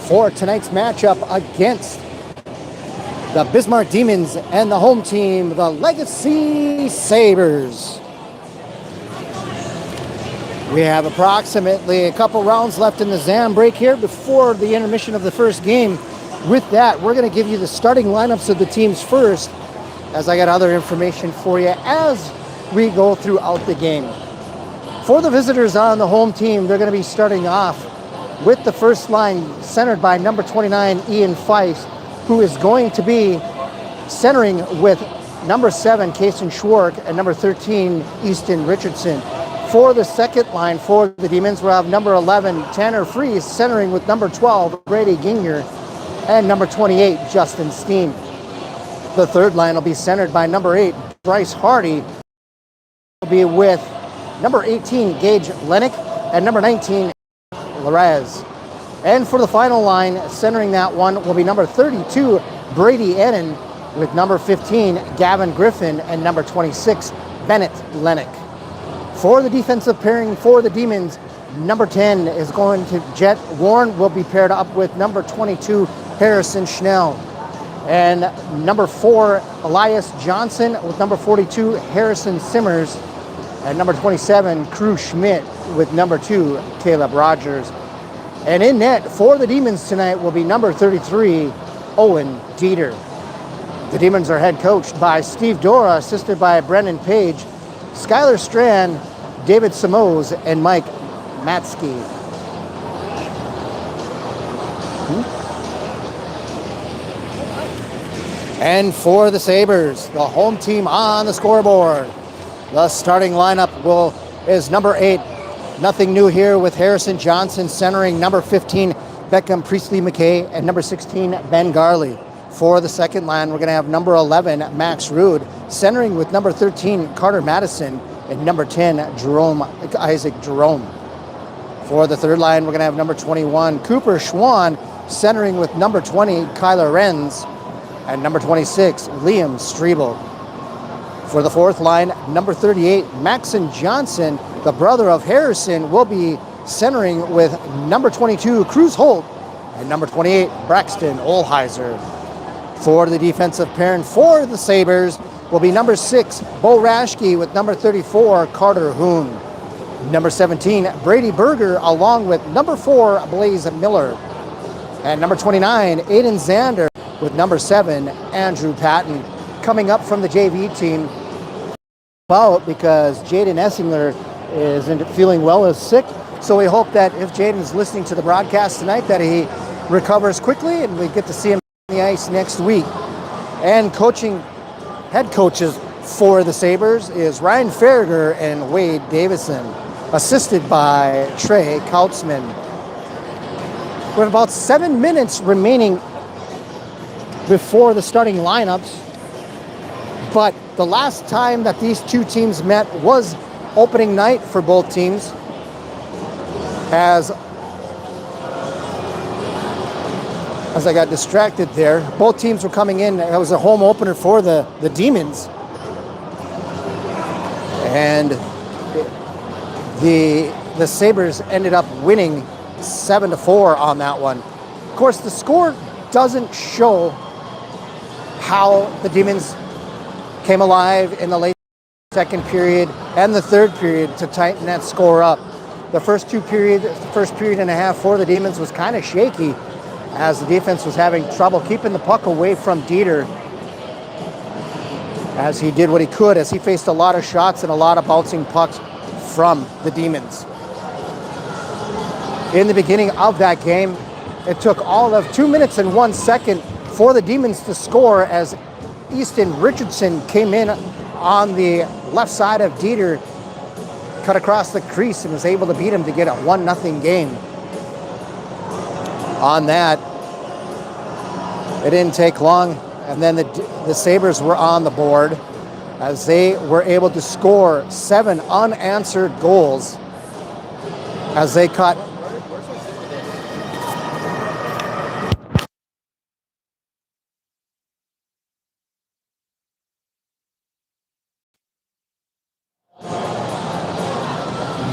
for tonight's matchup against the Bismarck Demons and the home team, the Legacy Sabers. We have approximately a couple rounds left in the ZAM break here before the intermission of the first game. With that, we're going to give you the starting lineups of the teams first, as I got other information for you as we go throughout the game. For the visitors on the home team, they're going to be starting off with the first line centered by number 29, Ian Feist, who is going to be centering with number 7, Kason Schwark, and number 13, Easton Richardson. For the second line for the Demons, we'll have number 11, Tanner Fries, centering with number 12, Brady Ginger, and number 28, Justin Steen. The third line will be centered by number 8, Bryce Hardy. Will be with number 18, Gage Lennick, and number 19, Larez. And for the final line, centering that one will be number 32, Brady Ennin, with number 15, Gavin Griffin, and number 26, Bennett Lennick. For the defensive pairing for the Demons, number 10 is going to Jet Warren, will be paired up with number 22, Harrison Schnell. And number 4, Elias Johnson, with number 42, Harrison Simmers. And number 27, Crew Schmidt, with number 2, Caleb Rogers. And in net for the Demons tonight will be number 33, Owen Dieter. The Demons are head coached by Steve Dora, assisted by Brendan Page, Skylar Strand, David Simoes, and Mike Matsky. And for the Sabers, the home team on the scoreboard, the starting lineup is number 8. Nothing new here with Harrison Johnson centering number 15, Beckham Priestley McKay, and number 16, Ben Garley. For the second line, we're going to have number 11, Max Rude, centering with number 13, Carter Madison, and number 10, Isaac Jerome. For the third line, we're going to have number 21, Cooper Schwann, centering with number 20, Kyler Renz, and number 26, Liam Strebel. For the fourth line, number 38, Maxon Johnson, the brother of Harrison, will be centering with number 22, Cruz Holt, and number 28, Braxton Olheiser. For the defensive pairing for the Sabers will be number 6, Bo Rashke, with number 34, Carter Hoon. Number 17, Brady Berger, along with number 4, Blaze Miller. And number 29, Aiden Zander, with number 7, Andrew Patton. Coming up from the JV team, because Jaden Essingler isn't feeling well, is sick. So we hope that if Jaden's listening to the broadcast tonight, that he recovers quickly and we get to see him on the ice next week. And head coaches for the Sabers is Ryan Farragher and Wade Davison, assisted by Trey Kautzman. With about 7 minutes remaining before the starting lineups, but the last time that these two teams met was opening night for both teams, as I got distracted there. Both teams were coming in. It was a home opener for the Demons. And the Sabers ended up winning 7-4 on that one. Of course, the score doesn't show how the Demons came alive in the late second period and the third period to tighten that score up. The first period and a half for the Demons was kind of shaky, as the defense was having trouble keeping the puck away from Dieter, as he did what he could, as he faced a lot of shots and a lot of bouncing pucks from the Demons. In the beginning of that game, it took all of 2 minutes and 1 second for the Demons to score, as Easton Richardson came in on the left side of Dieter, cut across the crease, and was able to beat him to get a 1-0 game. On that, it didn't take long, and then the Sabers were on the board, as they were able to score 7 unanswered goals, as they cut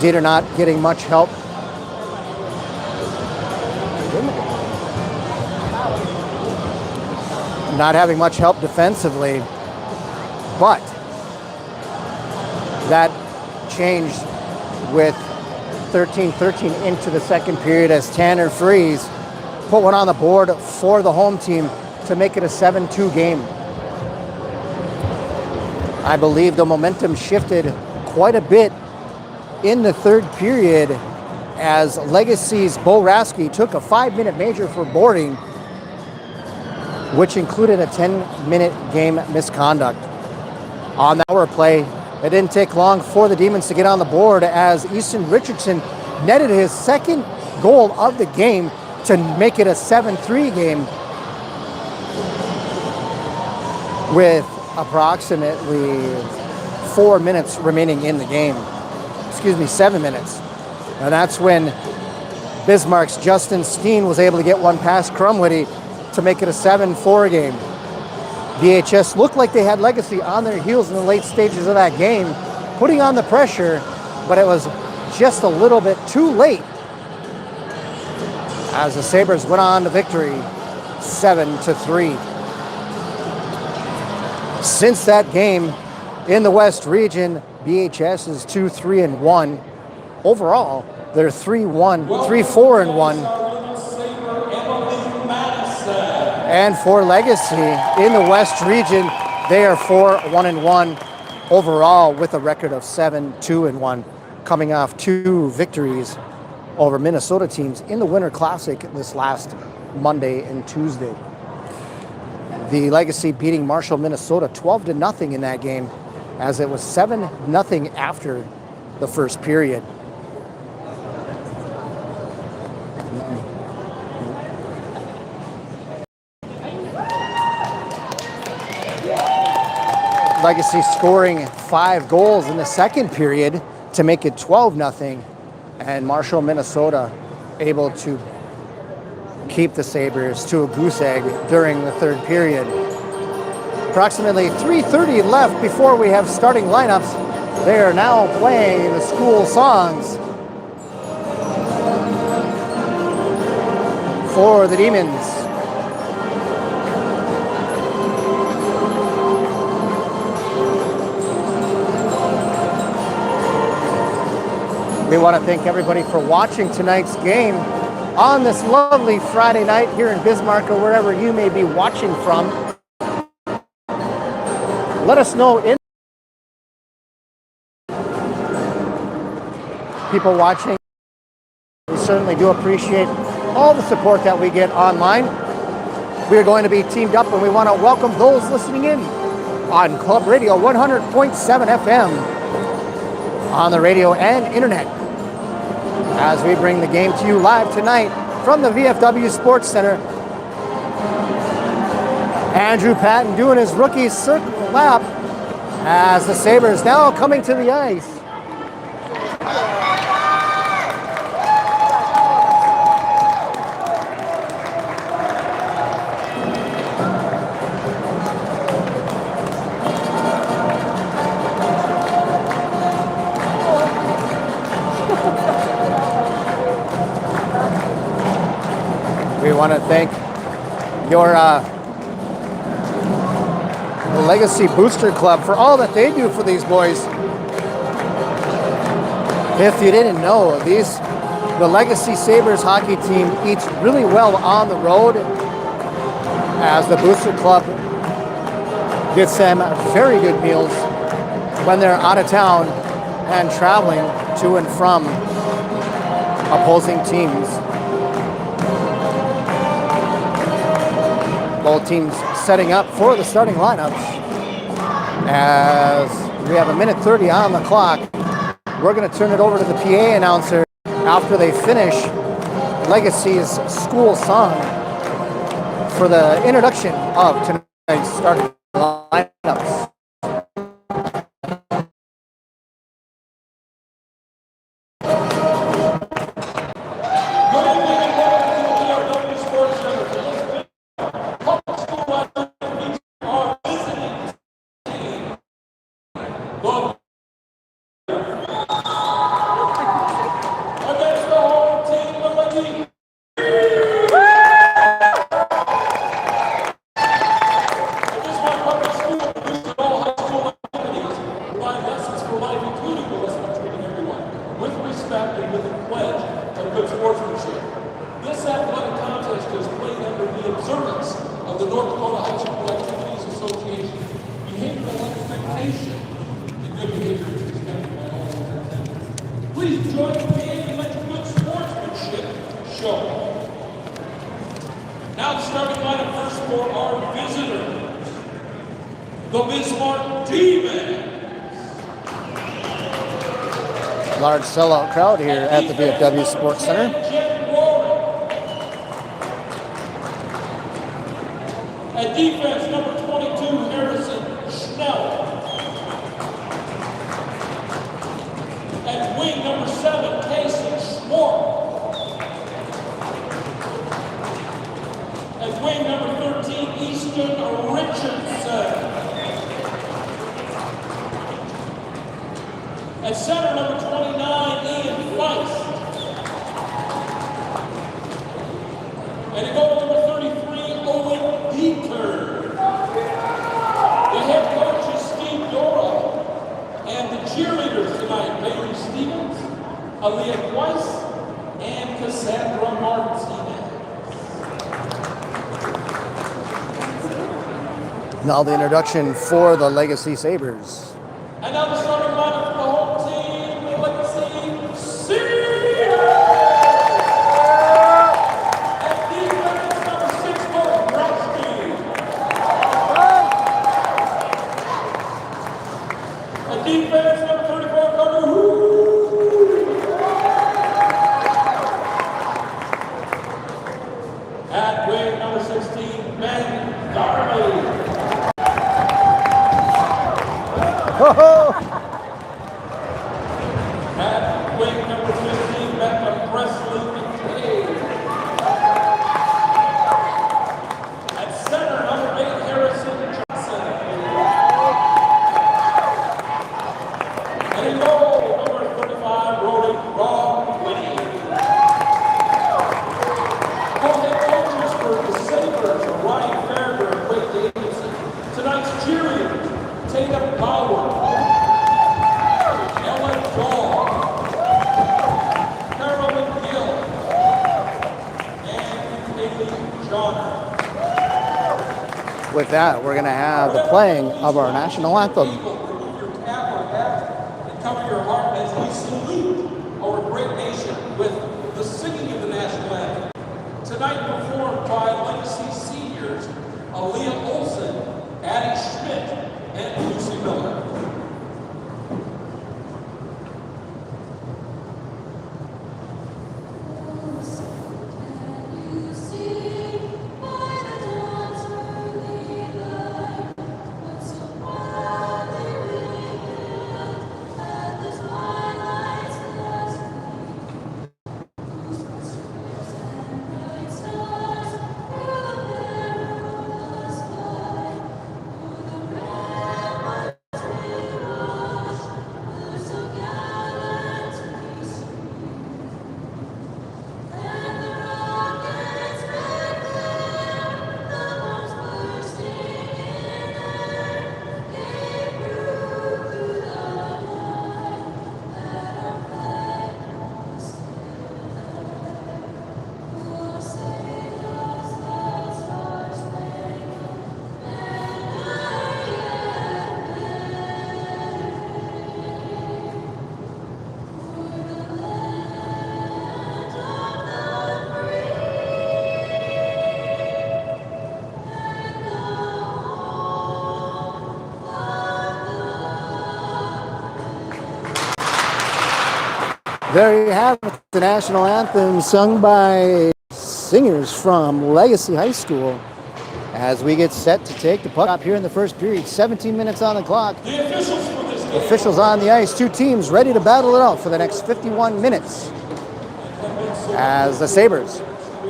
Dieter not getting much help. not having much help defensively, but that changed with 13-13 into the second period as Tanner Freeze put one on the board for the home team to make it a 7-2 game. I believe the momentum shifted quite a bit in the third period as Legacy's Bo Rasky took a 5-minute major for boarding, which included a 10-minute game misconduct. On that power play, it didn't take long for the Demons to get on the board as Easton Richardson netted his second goal of the game to make it a 7-3 game with approximately 4 minutes remaining in the game. 7 minutes. And that's when Bismarck's Justin Steen was able to get one past Crumwitty to make it a 7-4 game. VHS looked like they had Legacy on their heels in the late stages of that game, putting on the pressure, but it was just a little bit too late as the Sabres went on to victory 7-3. Since that game in the West region, BHS is 2-3-1. Overall, they're 3-4-1. And for Legacy in the West region, they are 4-1-1 overall with a record of 7-2-1, coming off 2 victories over Minnesota teams in the Winter Classic this last Monday and Tuesday. The Legacy beating Marshall, Minnesota 12-0 in that game, as it was 7-0 after the first period. Legacy scoring 5 goals in the second period to make it 12-0, and Marshall, Minnesota able to keep the Sabres to a goose egg during the third period. Approximately 3:30 left before we have starting lineups. They are now playing the school songs for the Demons. We want to thank everybody for watching tonight's game on this lovely Friday night here in Bismarck or wherever you may be watching from. Let us know in people watching. We certainly do appreciate all the support that we get online. We are going to be teamed up and we want to welcome those listening in on Club Radio 100.7 FM on the radio and internet as we bring the game to you live tonight from the VFW Sports Center. Andrew Patton doing his rookie circle lap as the Sabres now coming to the ice. We want to thank your the Legacy Booster Club for all that they do for these boys. If you didn't know, the Legacy Sabres hockey team eats really well on the road, as the Booster Club gets them very good meals when they're out of town and traveling to and from opposing teams. Both teams setting up for the starting lineups as we have 1:30 on the clock. We're going to turn it over to the PA announcer after they finish Legacy's school song for the introduction of tonight's starting lineups. the North Dakota High School Activities Association Behavioral Expectation and Good Behavior is expected by all of our attendants. Please join me and let your good sportsmanship show. Now the starting lineup first for our visitors, the Bismarck Demons. Large sellout crowd here at the VFW Sports Center. At defense, number 22, Harrison Schnell. At wing, number 7, Casey Schwartz. At wing, number 13, Easton Richardson. At center, number 29, Ian Weiss. And at goal, number 33, Owen Beaker. The head coach is Steve Dora. And the cheerleaders tonight, Bailey Stevens, Aaliyah Weiss, and Cassandra Martinez. Now the introduction for the Legacy Sabers. And now the starting lineup for the home team, the Legacy Sabers. At defense, number 6, Varsity. At defense, number 34, Carter Hu. At wing, number 16, Ben Darley. At wing number 15, Becca Presley McKay. At center, number 8, Harrison Johnson. And in goal, number 35, Rob Winnie. Co-head coaches for the Sabers are Ryan Fairburn and Wade Davidson. Tonight's cheerleaders, Tatum Bauer, Ellen Dahl, Carolyn Gill, and Haley Johnner. With that, we're going to have the playing of our national anthem. Remove your cap or hat and cover your heart as we salute our great nation with the singing of the national anthem. Tonight performed by Legacy seniors Aaliyah Olson, Addie Schmidt, and Lucy Miller. There you have it, the national anthem sung by singers from Legacy High School as we get set to take the puck up here in the first period. 17 minutes on the clock. The officials for this game. Officials on the ice, two teams ready to battle it out for the next 51 minutes as the Sabers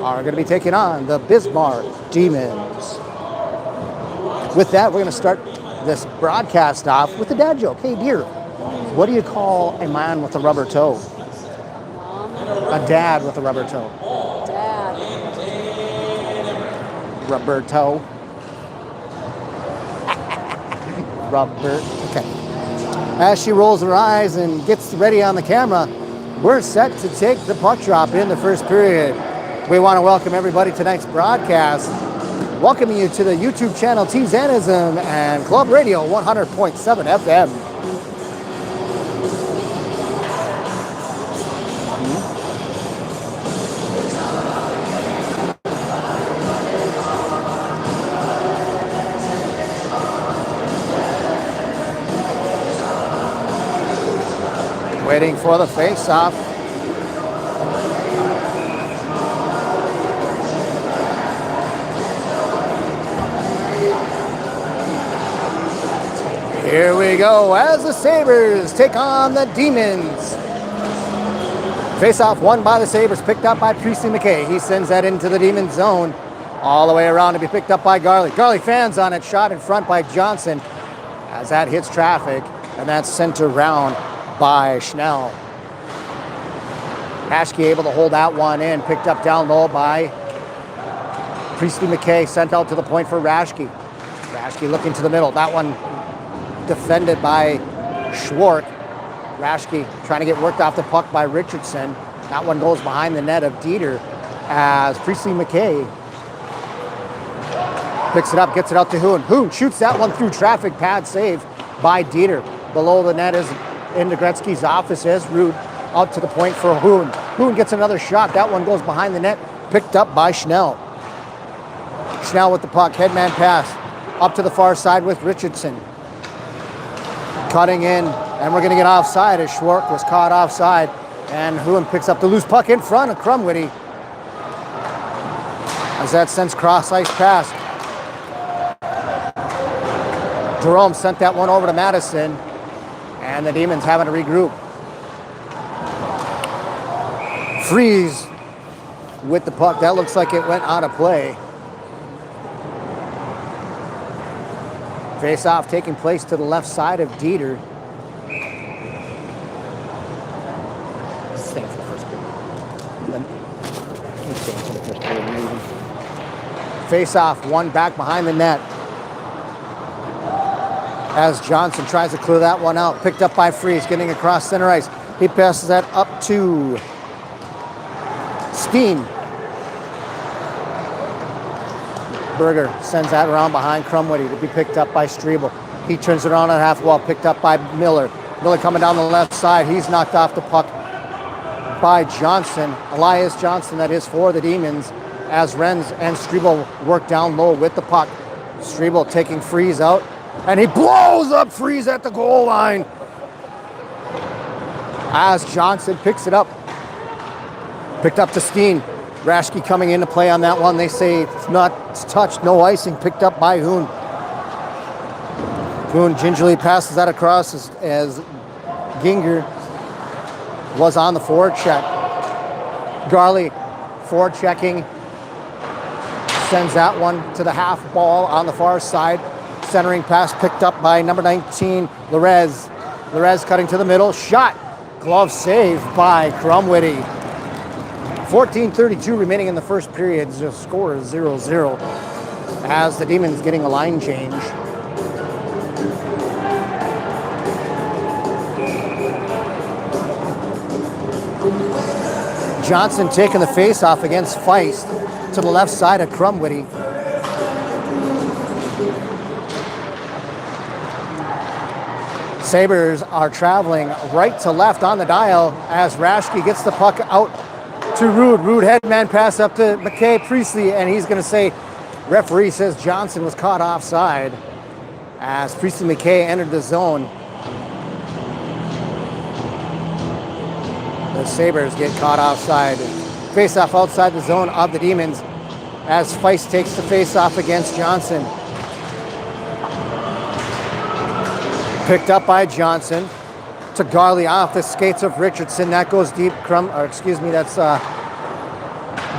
are going to be taking on the Bismarck Demons. With that, we're going to start this broadcast off with the dad joke. Hey, dear, what do you call a man with a rubber toe? A dad with a rubber toe. Dad. Rubber toe. Rubber. Okay. As she rolls her eyes and gets ready on the camera, we're set to take the puck drop in the first period. We want to welcome everybody to tonight's broadcast. welcoming you to the YouTube channel T-Zanism and Club Radio 100.7 FM. Waiting for the face-off. Here we go as the Sabers take on the Demons. Face-off won by the Sabers, picked up by Priestley McKay. He sends that into the Demons zone, all the way around to be picked up by Garley. Garley fans on it, shot in front by Johnson as that hits traffic, and that's sent around by Schnell. Hashke able to hold that one in, picked up down low by Priestley McKay, sent out to the point for Rashke. Rashke looking to the middle. That one defended by Schwark. Rashke trying to get worked off the puck by Richardson. That one goes behind the net of Dieter as Priestley McKay picks it up, gets it out to Hoon. Hoon shoots that one through traffic, pad save by Dieter. Below the net is into Gretzky's office as Rude out to the point for Hoon. Hoon gets another shot. That one goes behind the net, picked up by Schnell. Schnell with the puck, headman pass up to the far side with Richardson. Cutting in, and we're going to get offside as Schwark was caught offside. And Hoon picks up the loose puck in front of Crumwitty as that sends cross-ice pass. Jerome sent that one over to Madison, and the Demons having to regroup. Freeze with the puck. That looks like it went out of play. Face-off taking place to the left side of Dieter. Staying for the first period. Staying for the first period. Face-off, one back behind the net. As Johnson tries to clear that one out. Picked up by Freeze, getting across center ice. He passes that up to Steen. Berger sends that around behind Crumwitty to be picked up by Strebel. He turns it around on half wall, picked up by Miller. Miller coming down the left side. He's knocked off the puck by Johnson. Elias Johnson, that is for the Demons, as Renz and Strebel work down low with the puck. Strebel taking Freeze out, and he blows up Freeze at the goal line as Johnson picks it up. Picked up to Steen. Rashke coming into play on that one. They say it's not touched, no icing. Picked up by Hoon. Hoon gingerly passes that across as Ginger was on the forward check. Garley forward checking. Sends that one to the half ball on the far side. Centering pass picked up by number 19, Larez. Larez cutting to the middle. Shot. Glove save by Crumwitty. 14:32 remaining in the first period. The score is 0-0 as the Demons getting a line change. Johnson taking the face-off against Feist to the left side of Crumwitty. Sabers are traveling right to left on the dial as Rashke gets the puck out to Rude. Rude headman pass up to McKay Priestley, and he's going to say, referee says Johnson was caught offside as Priestley McKay entered the zone. The Sabers get caught offside. Face-off outside the zone of the Demons as Feist takes the face-off against Johnson. Picked up by Johnson to Garley off the skates of Richardson. That goes deep. That's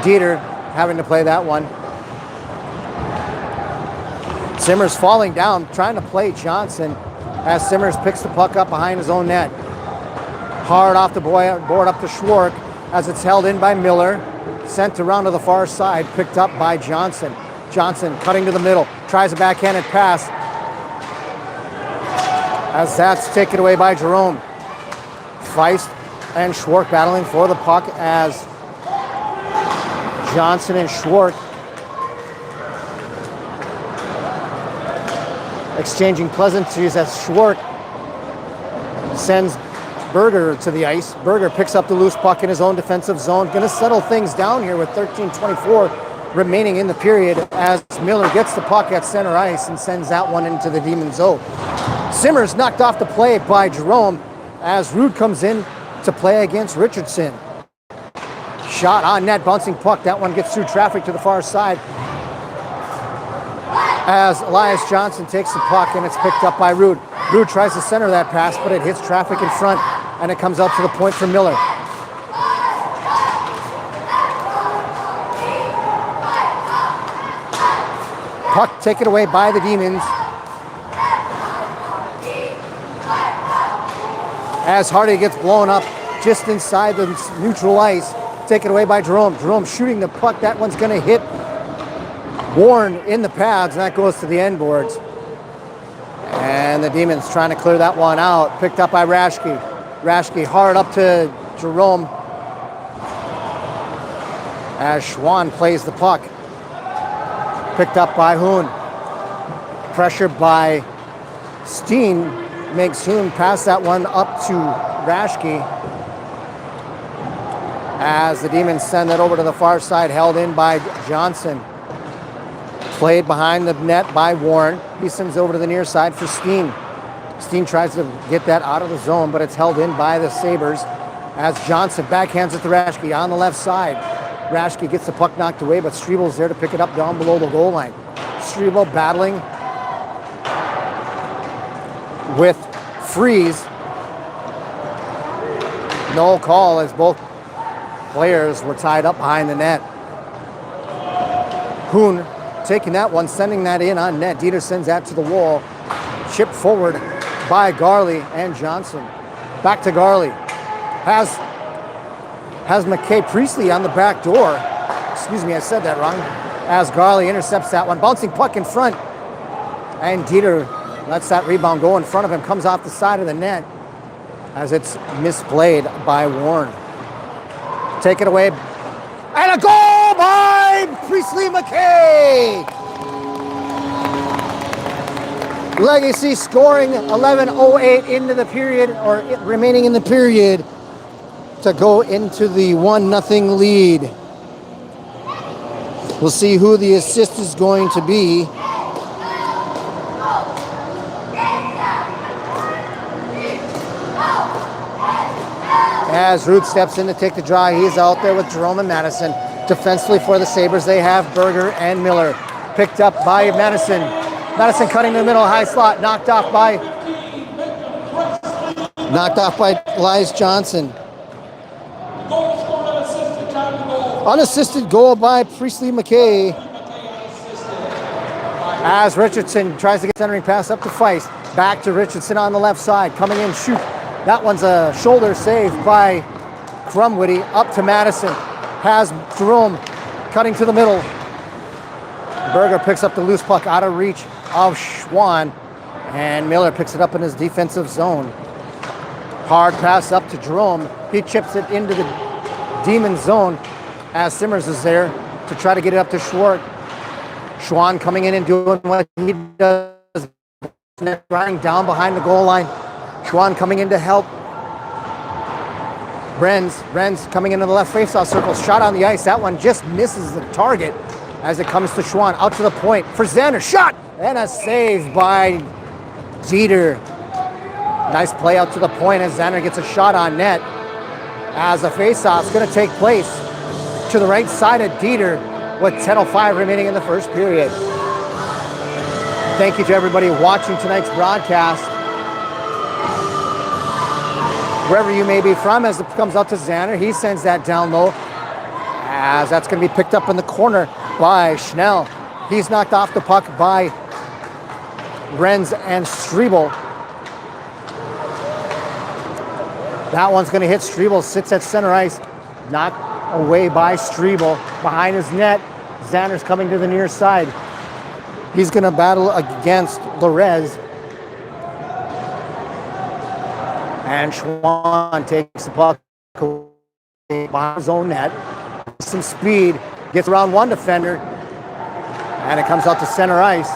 Dieter having to play that one. Simmers falling down, trying to play Johnson as Simmers picks the puck up behind his own net. Hard off the board up to Schwark as it's held in by Miller. Sent around to the far side, picked up by Johnson. Johnson cutting to the middle, tries a backhanded pass as that's taken away by Jerome. Feist and Schwark battling for the puck as Johnson and Schwark Exchanging pleasantries as Schwartz sends Berger to the ice. Berger picks up the loose puck in his own defensive zone. Going to settle things down here with 13:24 remaining in the period as Miller gets the puck at center ice and sends that one into the Demon zone. Simmers knocked off the play by Jerome as Rude comes in to play against Richardson. Shot on net, bouncing puck. That one gets through traffic to the far side as Elias Johnson takes the puck and it's picked up by Rude. Rude tries to center that pass, but it hits traffic in front and it comes out to the point for Miller. Puck taken away by the Demons as Hardy gets blown up just inside the neutral ice. Taken away by Jerome. Jerome shooting the puck. That one's going to hit Warren in the pads, and that goes to the end boards. And the Demons trying to clear that one out. Picked up by Raschke. Raschke hard up to Jerome as Schwann plays the puck. Picked up by Hoon. Pressure by Steen makes Hoon pass that one up to Raschke as the Demons send that over to the far side, held in by Johnson. Played behind the net by Warren. He sends over to the near side for Steen. Steen tries to get that out of the zone, but it's held in by the Sabers as Johnson backhands it to Raschke on the left side. Raschke gets the puck knocked away, but Strebel's there to pick it up down below the goal line. Strebel battling with Freeze. No call as both players were tied up behind the net. Hoon taking that one, sending that in on net. Dieter sends that to the wall. Chipped forward by Garley and Johnson. Back to Garley. Has McKay Priestley on the back door. Excuse me, I said that wrong. As Garley intercepts that one. Bouncing puck in front. And Dieter lets that rebound go in front of him. Comes off the side of the net as it's misplayed by Warren. Take it away. And a goal by Priestley McKay. Legacy scoring 11:08 into the period, or remaining in the period, to go into the 1-0 lead. We'll see who the assist is going to be. As Rude steps in to take the draw, he's out there with Jerome and Madison. Defensively for the Sabres, they have Berger and Miller. Picked up by Madison. Madison cutting the middle, high slot, knocked off by Elias Johnson. Unassisted goal by Priestley McKay. As Richardson tries to get centering pass up to Feist. Back to Richardson on the left side, coming in, shoot. That one's a shoulder save by Crumwitty. Up to Madison. Has Jerome cutting to the middle. Berger picks up the loose puck out of reach of Schwann. And Miller picks it up in his defensive zone. Hard pass up to Jerome. He chips it into the Demon zone as Simmers is there to try to get it up to Schwartz. Schwann coming in and doing what he does. Running down behind the goal line. Schwann coming in to help. Renz coming into the left faceoff circle. Shot on the ice. That one just misses the target as it comes to Schwann. Out to the point for Xander. Shot! And a save by Dieter. Nice play out to the point as Xander gets a shot on net. As the faceoff is going to take place to the right side of Dieter with 10:05 remaining in the first period. Thank you to everybody watching tonight's broadcast. Wherever you may be from, as it comes out to Xander, he sends that down low as that's going to be picked up in the corner by Schnell. He's knocked off the puck by Renz and Strebel. That one's going to hit Strebel, sits at center ice, knocked away by Strebel. Behind his net, Xander's coming to the near side. He's going to battle against Lorez. And Schwann takes the puck behind his own net. Some speed, gets around one defender, and it comes out to center ice.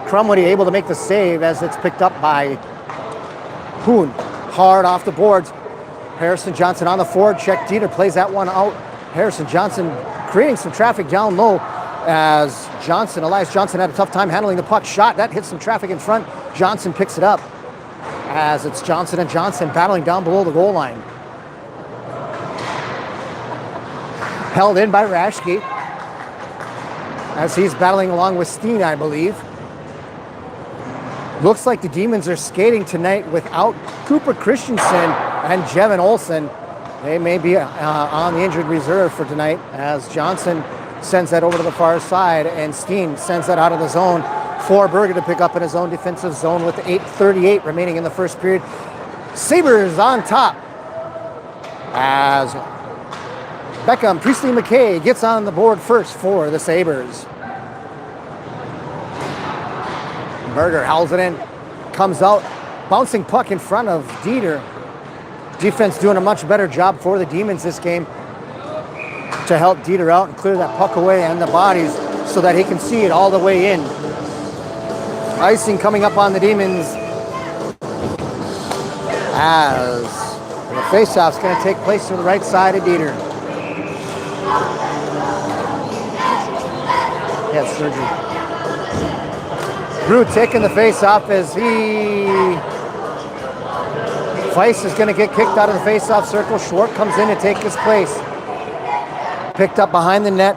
Crumwoody able to make the save as it's picked up by Hoon. Hard off the boards. Harrison Johnson on the forward check. Dieter plays that one out. Harrison Johnson creating some traffic down low as Elias Johnson had a tough time handling the puck. Shot, that hits some traffic in front. Johnson picks it up as it's Johnson and Johnson battling down below the goal line. Held in by Rashke as he's battling along with Steen, I believe. Looks like the Demons are skating tonight without Cooper Christensen and Jevin Olsen. They may be on the injured reserve for tonight as Johnson sends that over to the far side and Steen sends that out of the zone for Berger to pick up in his own defensive zone with 8:38 remaining in the first period. Sabers on top as Beckham, Priestley McKay gets on the board first for the Sabers. Berger howls it in, comes out, bouncing puck in front of Dieter. Defense doing a much better job for the Demons this game to help Dieter out and clear that puck away and the bodies so that he can see it all the way in. Icing coming up on the Demons as the faceoff's going to take place to the right side of Dieter. He had surgery. Brew taking the faceoff as Weiss is going to get kicked out of the faceoff circle. Schwartz comes in to take his place. Picked up behind the net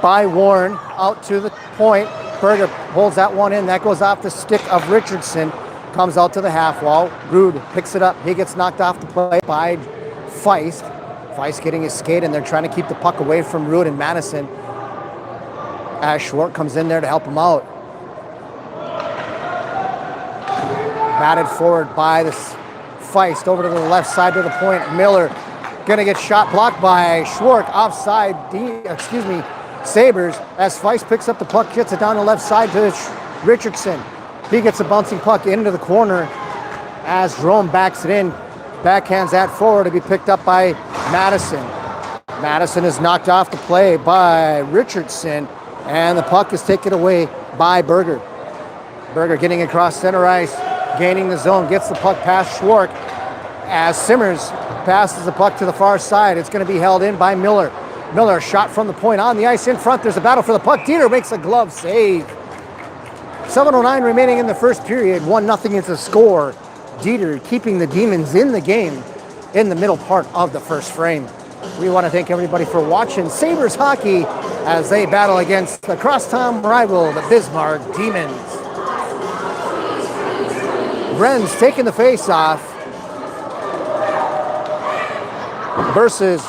by Warren, out to the point. Berger holds that one in. That goes off the stick of Richardson. Comes out to the half wall. Rude picks it up. He gets knocked off the play by Feist. Feist getting his skate, and they're trying to keep the puck away from Rude and Madison. As Schwartz comes in there to help him out. Batted forward by the Feist over to the left side to the point. Miller gonna get shot, blocked by Schwartz. Offside, Sabers, as Feist picks up the puck, gets it down the left side to Richardson. He gets a bouncing puck into the corner as Jerome backs it in. Backhands that forward to be picked up by Madison. Madison is knocked off the play by Richardson, and the puck is taken away by Berger. Berger getting across center ice, gaining the zone, gets the puck past Schwartz as Simmers passes the puck to the far side. It's going to be held in by Miller. Miller shot from the point on the ice in front. There's a battle for the puck. Dieter makes a glove save. 7:09 remaining in the first period. 1-0 is the score. Dieter keeping the Demons in the game in the middle part of the first frame. We want to thank everybody for watching Sabres hockey as they battle against the crosstown rival, the Bismarck Demons. Bren's taking the face-off versus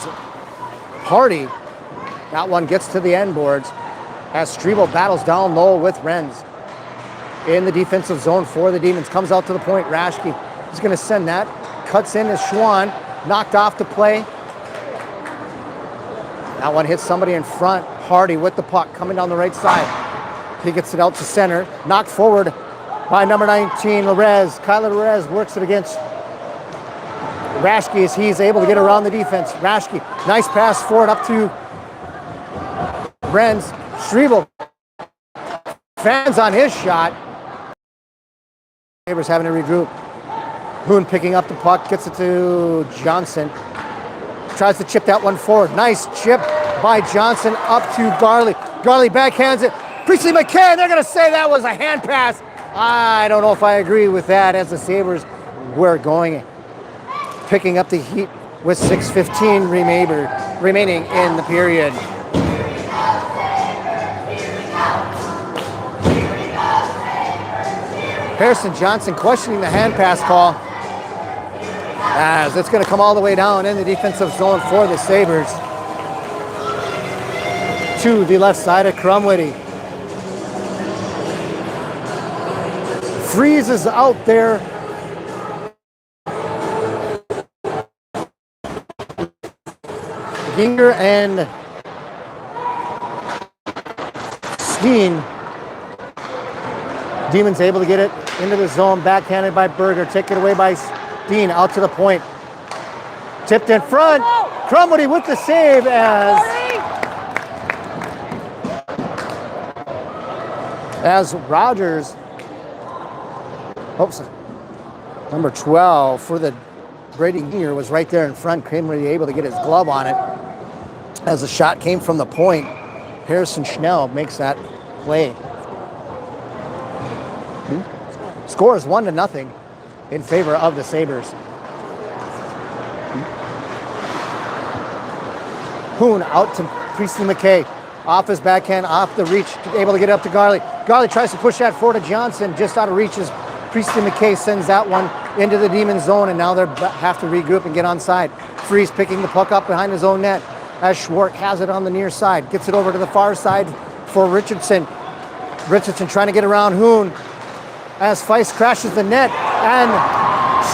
Hardy. That one gets to the end boards as Strebel battles down low with Renz. In the defensive zone for the Demons. Comes out to the point. Rashke is going to send that. Cuts in as Schwann. Knocked off the play. That one hits somebody in front. Hardy with the puck coming down the right side. He gets it out to center. Knocked forward by number 19, Larez. Kyler Larez works it against Rashke as he's able to get around the defense. Rashke, nice pass forward up to Renz. Strebel fans on his shot. Sabres having to regroup. Hoon picking up the puck, gets it to Johnson. Tries to chip that one forward. Nice chip by Johnson up to Garley. Garley backhands it. Priestley McKay, they're going to say that was a hand pass. I don't know if I agree with that as the Sabres were going, picking up the heat with 6:15 remaining in the period. Harrison Johnson questioning the hand pass call as it's going to come all the way down in the defensive zone for the Sabres to the left side of Crumwoody. Freeze is out there. Ginger and Steen. Demons able to get it into the zone, backhanded by Berger, taken away by Steen, out to the point. Tipped in front. Crumwoody with the save As Rogers, oops, number 12 for the Brady Jr. was right there in front, couldn't really able to get his glove on it. As the shot came from the point, Harrison Schnell makes that play. Score is 1-0 in favor of the Sabers. Hoon out to Priestley McKay. Off his backhand, off the reach, able to get up to Garley. Garley tries to push that forward to Johnson, just out of reach as Priestley McKay sends that one into the Demon zone, and now they have to regroup and get onside. Freeze picking the puck up behind his own net as Schwartz has it on the near side. Gets it over to the far side for Richardson. Richardson trying to get around Hoon as Feist crashes the net, and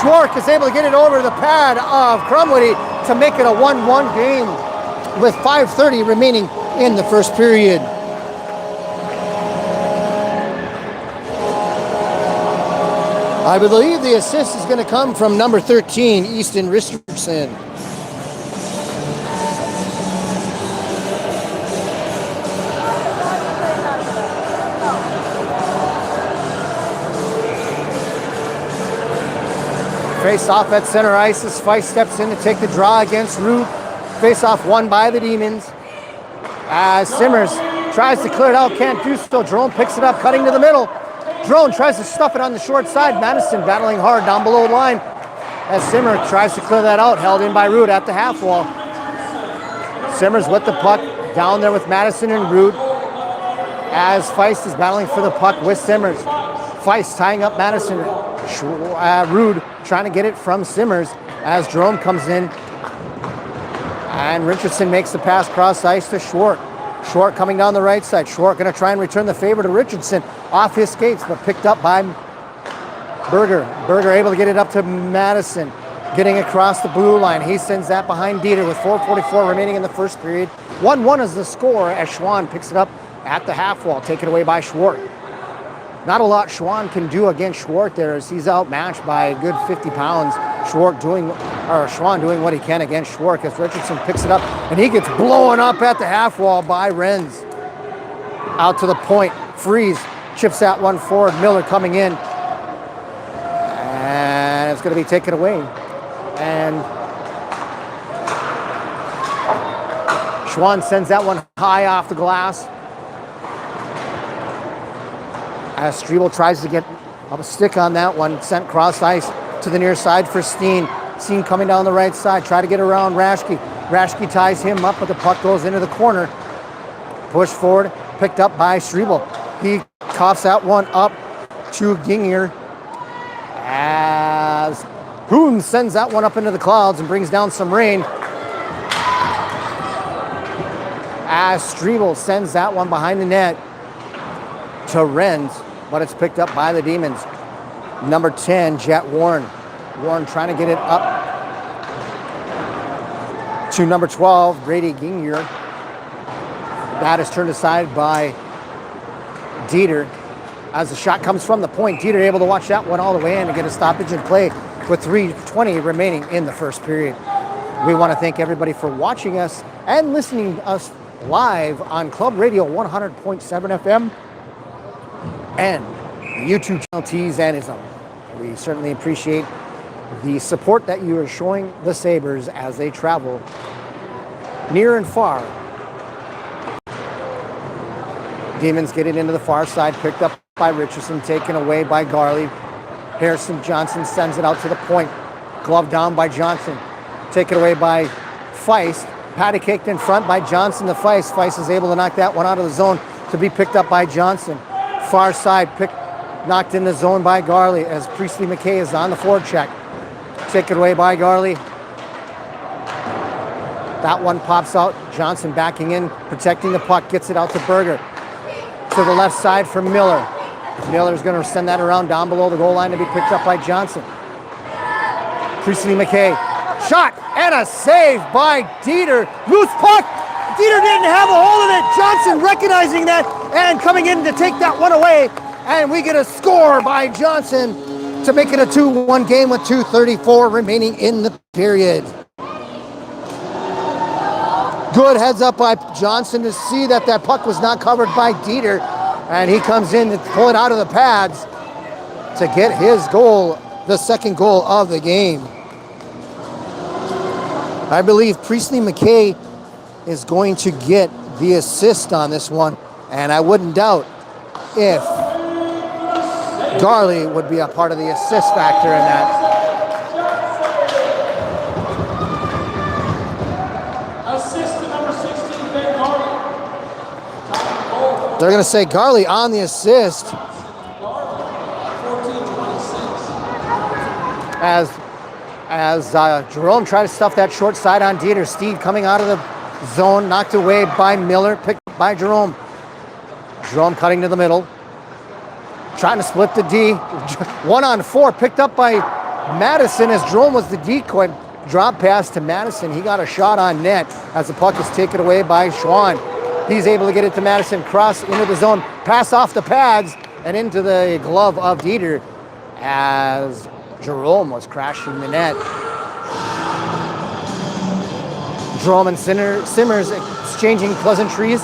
Schwartz is able to get it over the pad of Crumley to make it a 1-1 game with 5:30 remaining in the first period. I believe the assist is going to come from number 13, Easton Richardson. Face off at center ice as Feist steps in to take the draw against Root. Face off won by the Demons. As Simmers tries to clear it out, can't do so. Drone picks it up, cutting to the middle. Drone tries to stuff it on the short side. Madison battling hard down below the line as Simmer tries to clear that out, held in by Root at the half wall. Simmers with the puck down there with Madison and Root as Feist is battling for the puck with Simmers. Feist tying up Madison. Root trying to get it from Simmers as Jerome comes in. And Richardson makes the pass cross ice to Schwartz. Schwartz coming down the right side. Schwartz going to try and return the favor to Richardson off his skates, but picked up by Berger. Berger able to get it up to Madison, getting across the blue line. He sends that behind Dieter with 4:44 remaining in the first period. 1-1 is the score as Schwann picks it up at the half wall, taken away by Schwartz. Not a lot Schwann can do against Schwartz there as he's outmatched by a good 50 pounds. Schwann doing what he can against Schwartz as Richardson picks it up and he gets blown up at the half wall by Renz. Out to the point, Freeze chips that one forward, Miller coming in. And it's going to be taken away. And Schwann sends that one high off the glass. As Strebel tries to get a stick on that one, sent cross ice to the near side for Steen. Steen coming down the right side, try to get around Raschke. Raschke ties him up, but the puck goes into the corner. Push forward, picked up by Strebel. He coughs that one up to Gingier as Hoon sends that one up into the clouds and brings down some rain. As Strebel sends that one behind the net to Renz, but it's picked up by the Demons. Number 10, Jet Warren. Warren trying to get it up to number 12, Brady Gingier. That is turned aside by Dieter. As the shot comes from the point, Dieter able to watch that one all the way in and get a stoppage in play with 3:20 remaining in the first period. We want to thank everybody for watching us and listening to us live on Club Radio 100.7 FM and the YouTube channel Tees and Ism. We certainly appreciate the support that you are showing the Sabres as they travel near and far. Demons get it into the far side, picked up by Richardson, taken away by Garley. Harrison Johnson sends it out to the point. Glove down by Johnson, taken away by Feist. Patty caked in front by Johnson to Feist. Feist is able to knock that one out of the zone to be picked up by Johnson. Far side, knocked in the zone by Garley as Priestley McKay is on the forward check. Taken away by Garley. That one pops out. Johnson backing in, protecting the puck, gets it out to Berger. To the left side for Miller. Miller's going to send that around down below the goal line to be picked up by Johnson. Priestley McKay. Shot and a save by Dieter. Loose puck. Dieter didn't have a hold of it. Johnson recognizing that and coming in to take that one away. And we get a score by Johnson to make it a 2-1 game with 2:34 remaining in the period. Good heads up by Johnson to see that that puck was not covered by Dieter. And he comes in to pull it out of the pads to get his goal, the second goal of the game. I believe Priestley McKay is going to get the assist on this one. And I wouldn't doubt if Garley would be a part of the assist factor in that. Assist to number 16, Ben Garley. They're going to say Garley on the assist. 14-26. As Jerome tried to stuff that short side on Dieter. Steed coming out of the zone, knocked away by Miller, picked up by Jerome. Jerome cutting to the middle, trying to split the D. 1-on-4, picked up by Madison as Jerome was the decoy. Drop pass to Madison. He got a shot on net as the puck is taken away by Schwann. He's able to get it to Madison, cross into the zone, pass off the pads, and into the glove of Dieter as Jerome was crashing the net. Jerome and Simmers exchanging pleasantries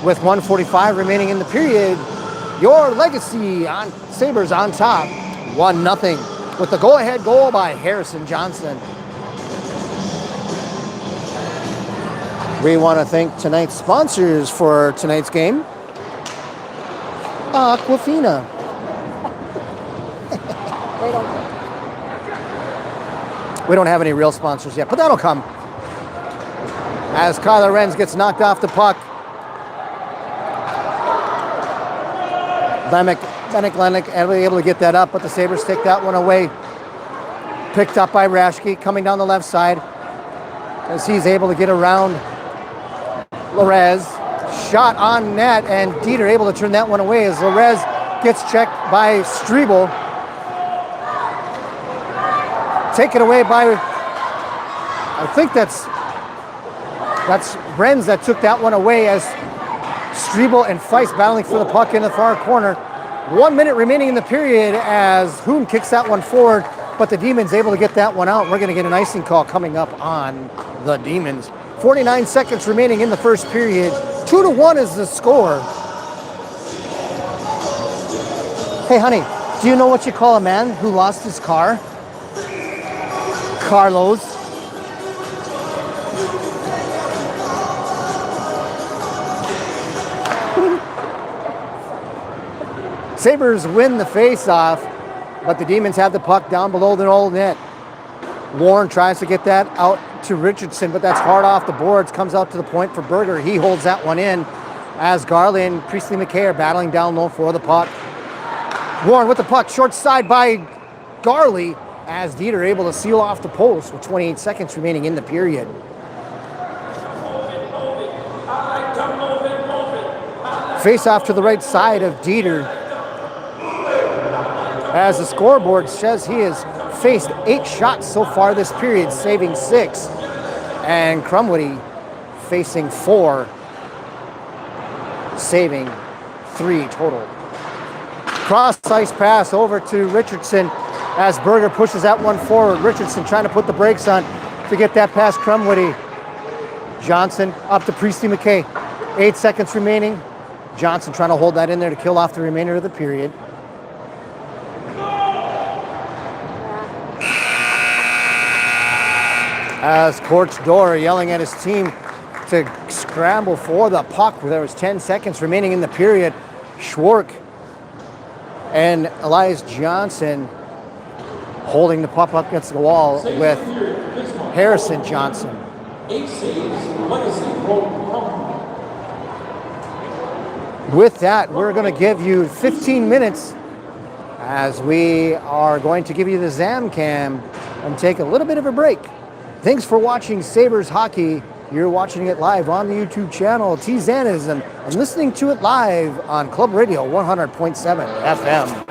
with 1:45 remaining in the period. Your legacy on Sabres on top, 1-0 with the go-ahead goal by Harrison Johnson. We want to thank tonight's sponsors for tonight's game. Aquafina. We don't have any real sponsors yet, but that'll come. As Kyler Renz gets knocked off the puck. Lennick able to get that up, but the Sabres take that one away. Picked up by Raschke, coming down the left side as he's able to get around Lorez. Shot on net, and Dieter able to turn that one away as Lorez gets checked by Strebel. Taken away by, I think that's Renz that took that one away as Strebel and Feist battling for the puck in the far corner. 1 minute remaining in the period as Hoon kicks that one forward, but the Demons able to get that one out. We're going to get an icing call coming up on the Demons. 49 seconds remaining in the first period. 2-1 is the score. Hey, honey, do you know what you call a man who lost his car? Carlos. Sabres win the face-off, but the Demons have the puck down below the old net. Warren tries to get that out to Richardson, but that's hard off the boards. Comes out to the point for Berger. He holds that one in as Garley and Priestley McKay are battling down low for the puck. Warren with the puck, short side by Garley as Dieter able to seal off the post with 28 seconds remaining in the period. Face off to the right side of Dieter as the scoreboard says he has faced 8 shots so far this period, saving 6. And Crumwoody facing 4, saving 3 total. Cross ice pass over to Richardson as Berger pushes that one forward. Richardson trying to put the brakes on to get that past Crumwoody. Johnson up to Priestley McKay. 8 seconds remaining. Johnson trying to hold that in there to kill off the remainder of the period. As Courts Dora yelling at his team to scramble for the puck. There was 10 seconds remaining in the period. Schwark and Elias Johnson holding the puck up against the wall with Harrison Johnson. 8 saves, legacy roll. With that, we're going to give you 15 minutes as we are going to give you the Zam Cam and take a little bit of a break. Thanks for watching Sabres Hockey. You're watching it live on the YouTube channel T-Zanism and listening to it live on Club Radio 100.7 FM.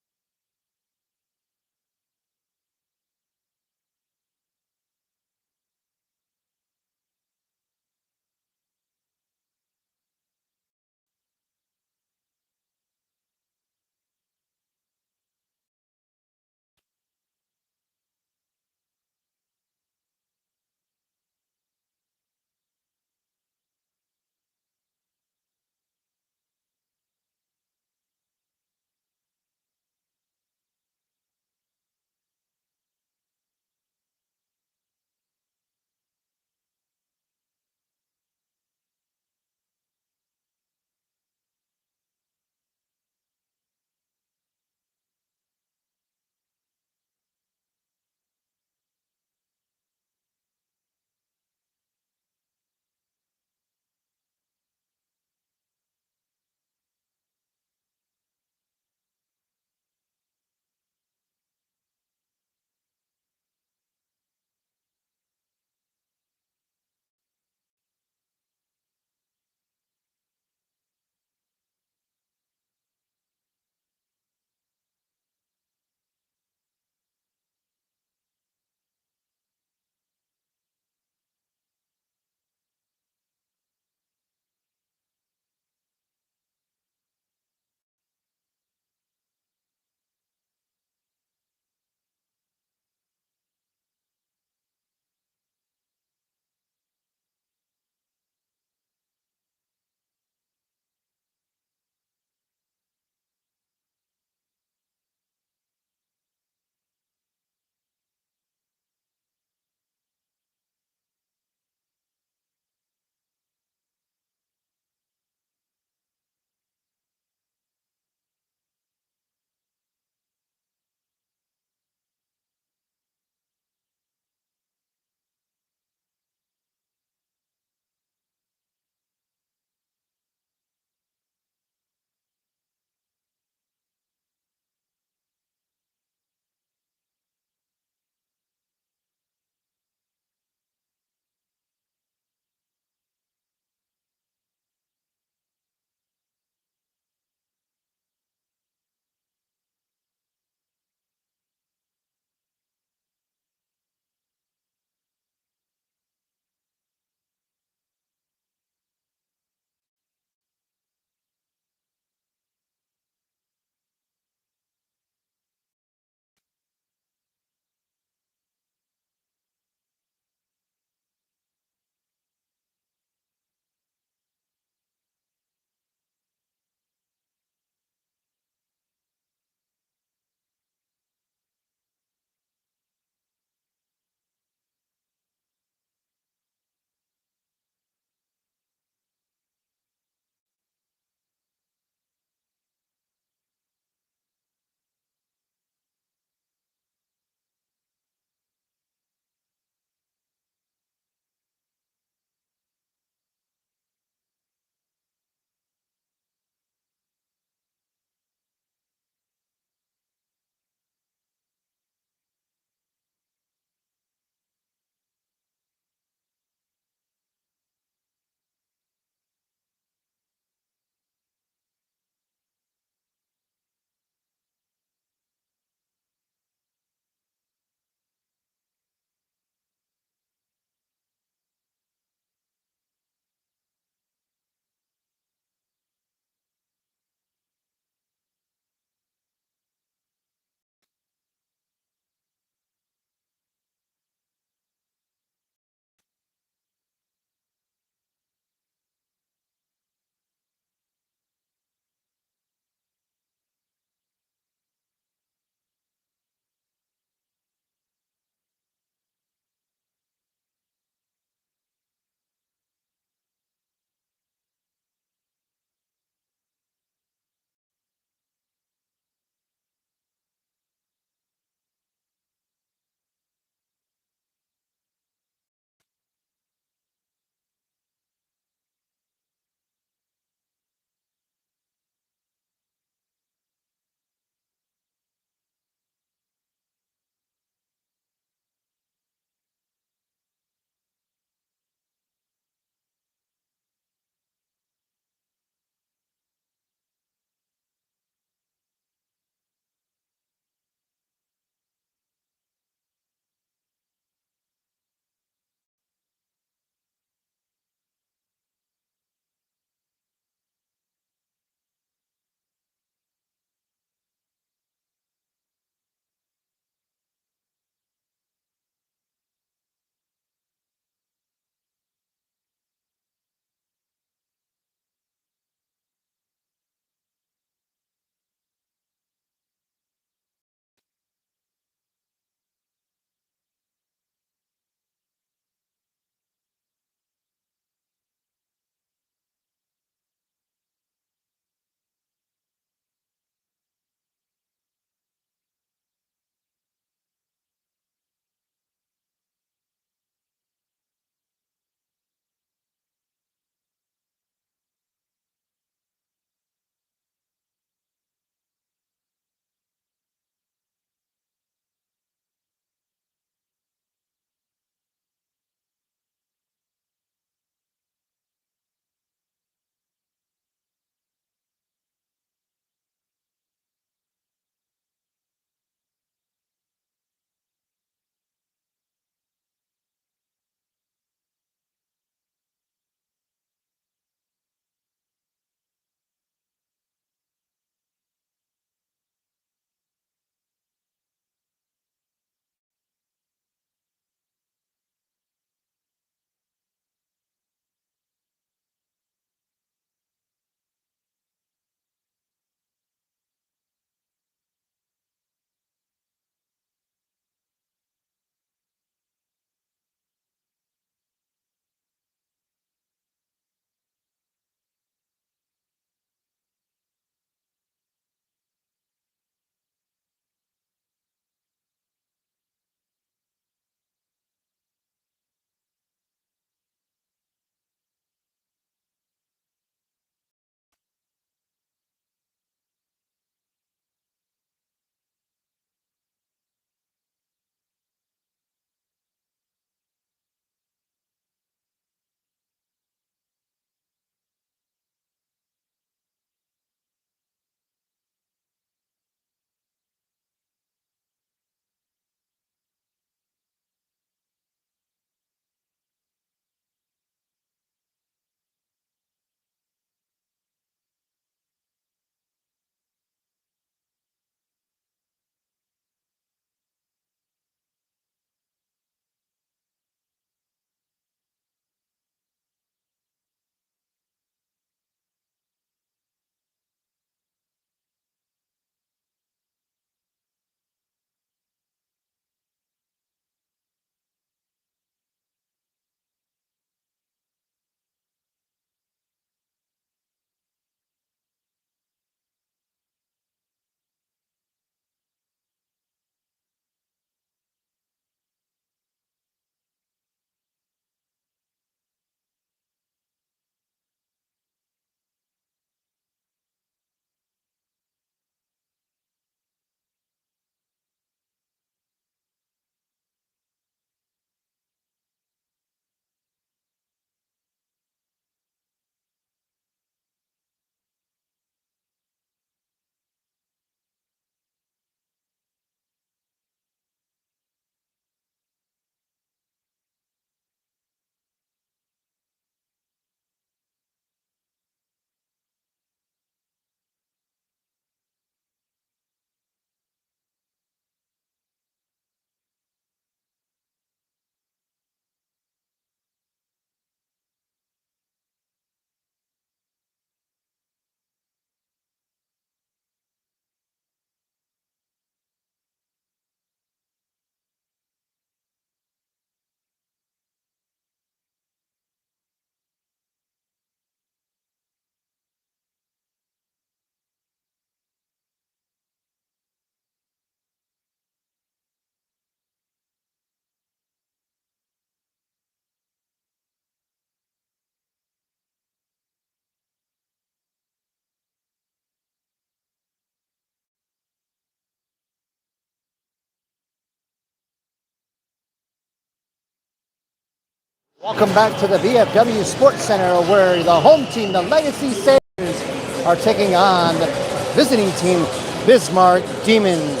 Welcome back to the VFW Sports Center, where the home team, the Legacy Sabers, are taking on the visiting team, Bismarck Demons.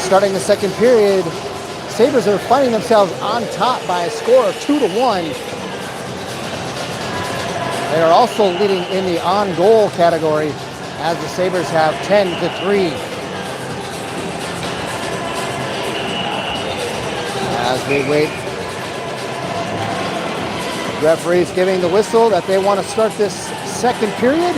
Starting the second period, Sabers are finding themselves on top by a score of 2-1. They are also leading in the on-goal category, as the Sabers have 10-3. As we wait, referee's giving the whistle that they want to start this second period.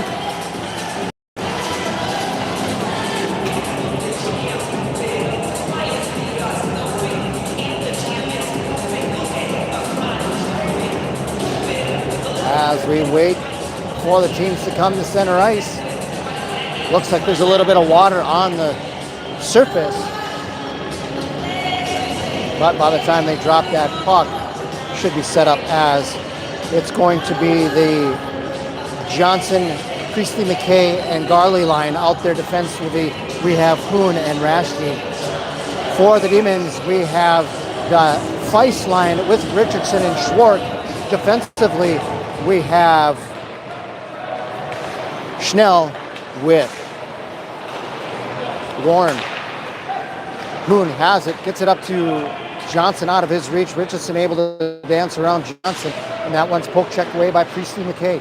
As we wait for the teams to come to center ice, looks like there's a little bit of water on the surface. But by the time they drop that puck, should be set up as it's going to be the Johnson, Priestley, McKay, and Garley line. Out there defensively, we have Hoon and Rashke. For the Demons, we have the Feist line with Richardson and Schwartz. Defensively, we have Schnell with Warren. Hoon has it, gets it up to Johnson out of his reach. Richardson able to dance around Johnson, and that one's poke checked away by Priestley McKay.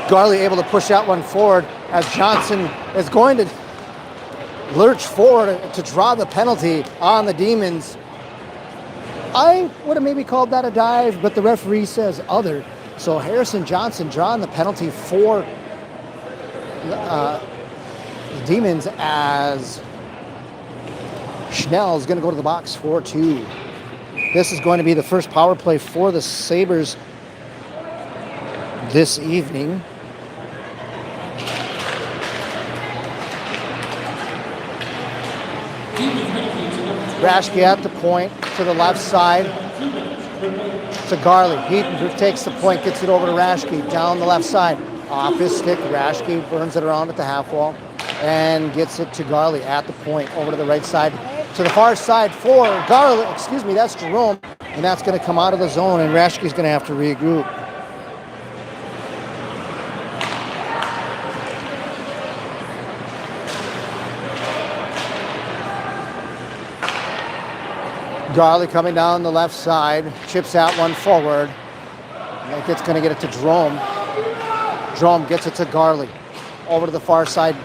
Garley able to push that one forward as Johnson is going to lurch forward to draw the penalty on the Demons. I would have maybe called that a dive, but the referee says other. So Harrison Johnson drawing the penalty for the Demons, as Schnell is going to go to the box for 2. This is going to be the first power play for the Sabers this evening. Rashke at the point to the left side to Garley. He takes the point, gets it over to Rashke down the left side. Off his stick, Rashke burns it around at the half wall and gets it to Garley at the point over to the right side. To the far side for Garley, that's Jerome, and that's going to come out of the zone, and Rashke's going to have to regroup. Garley coming down the left side, chips that one forward. And it's going to get it to Jerome. Jerome gets it to Garley. Over to the far side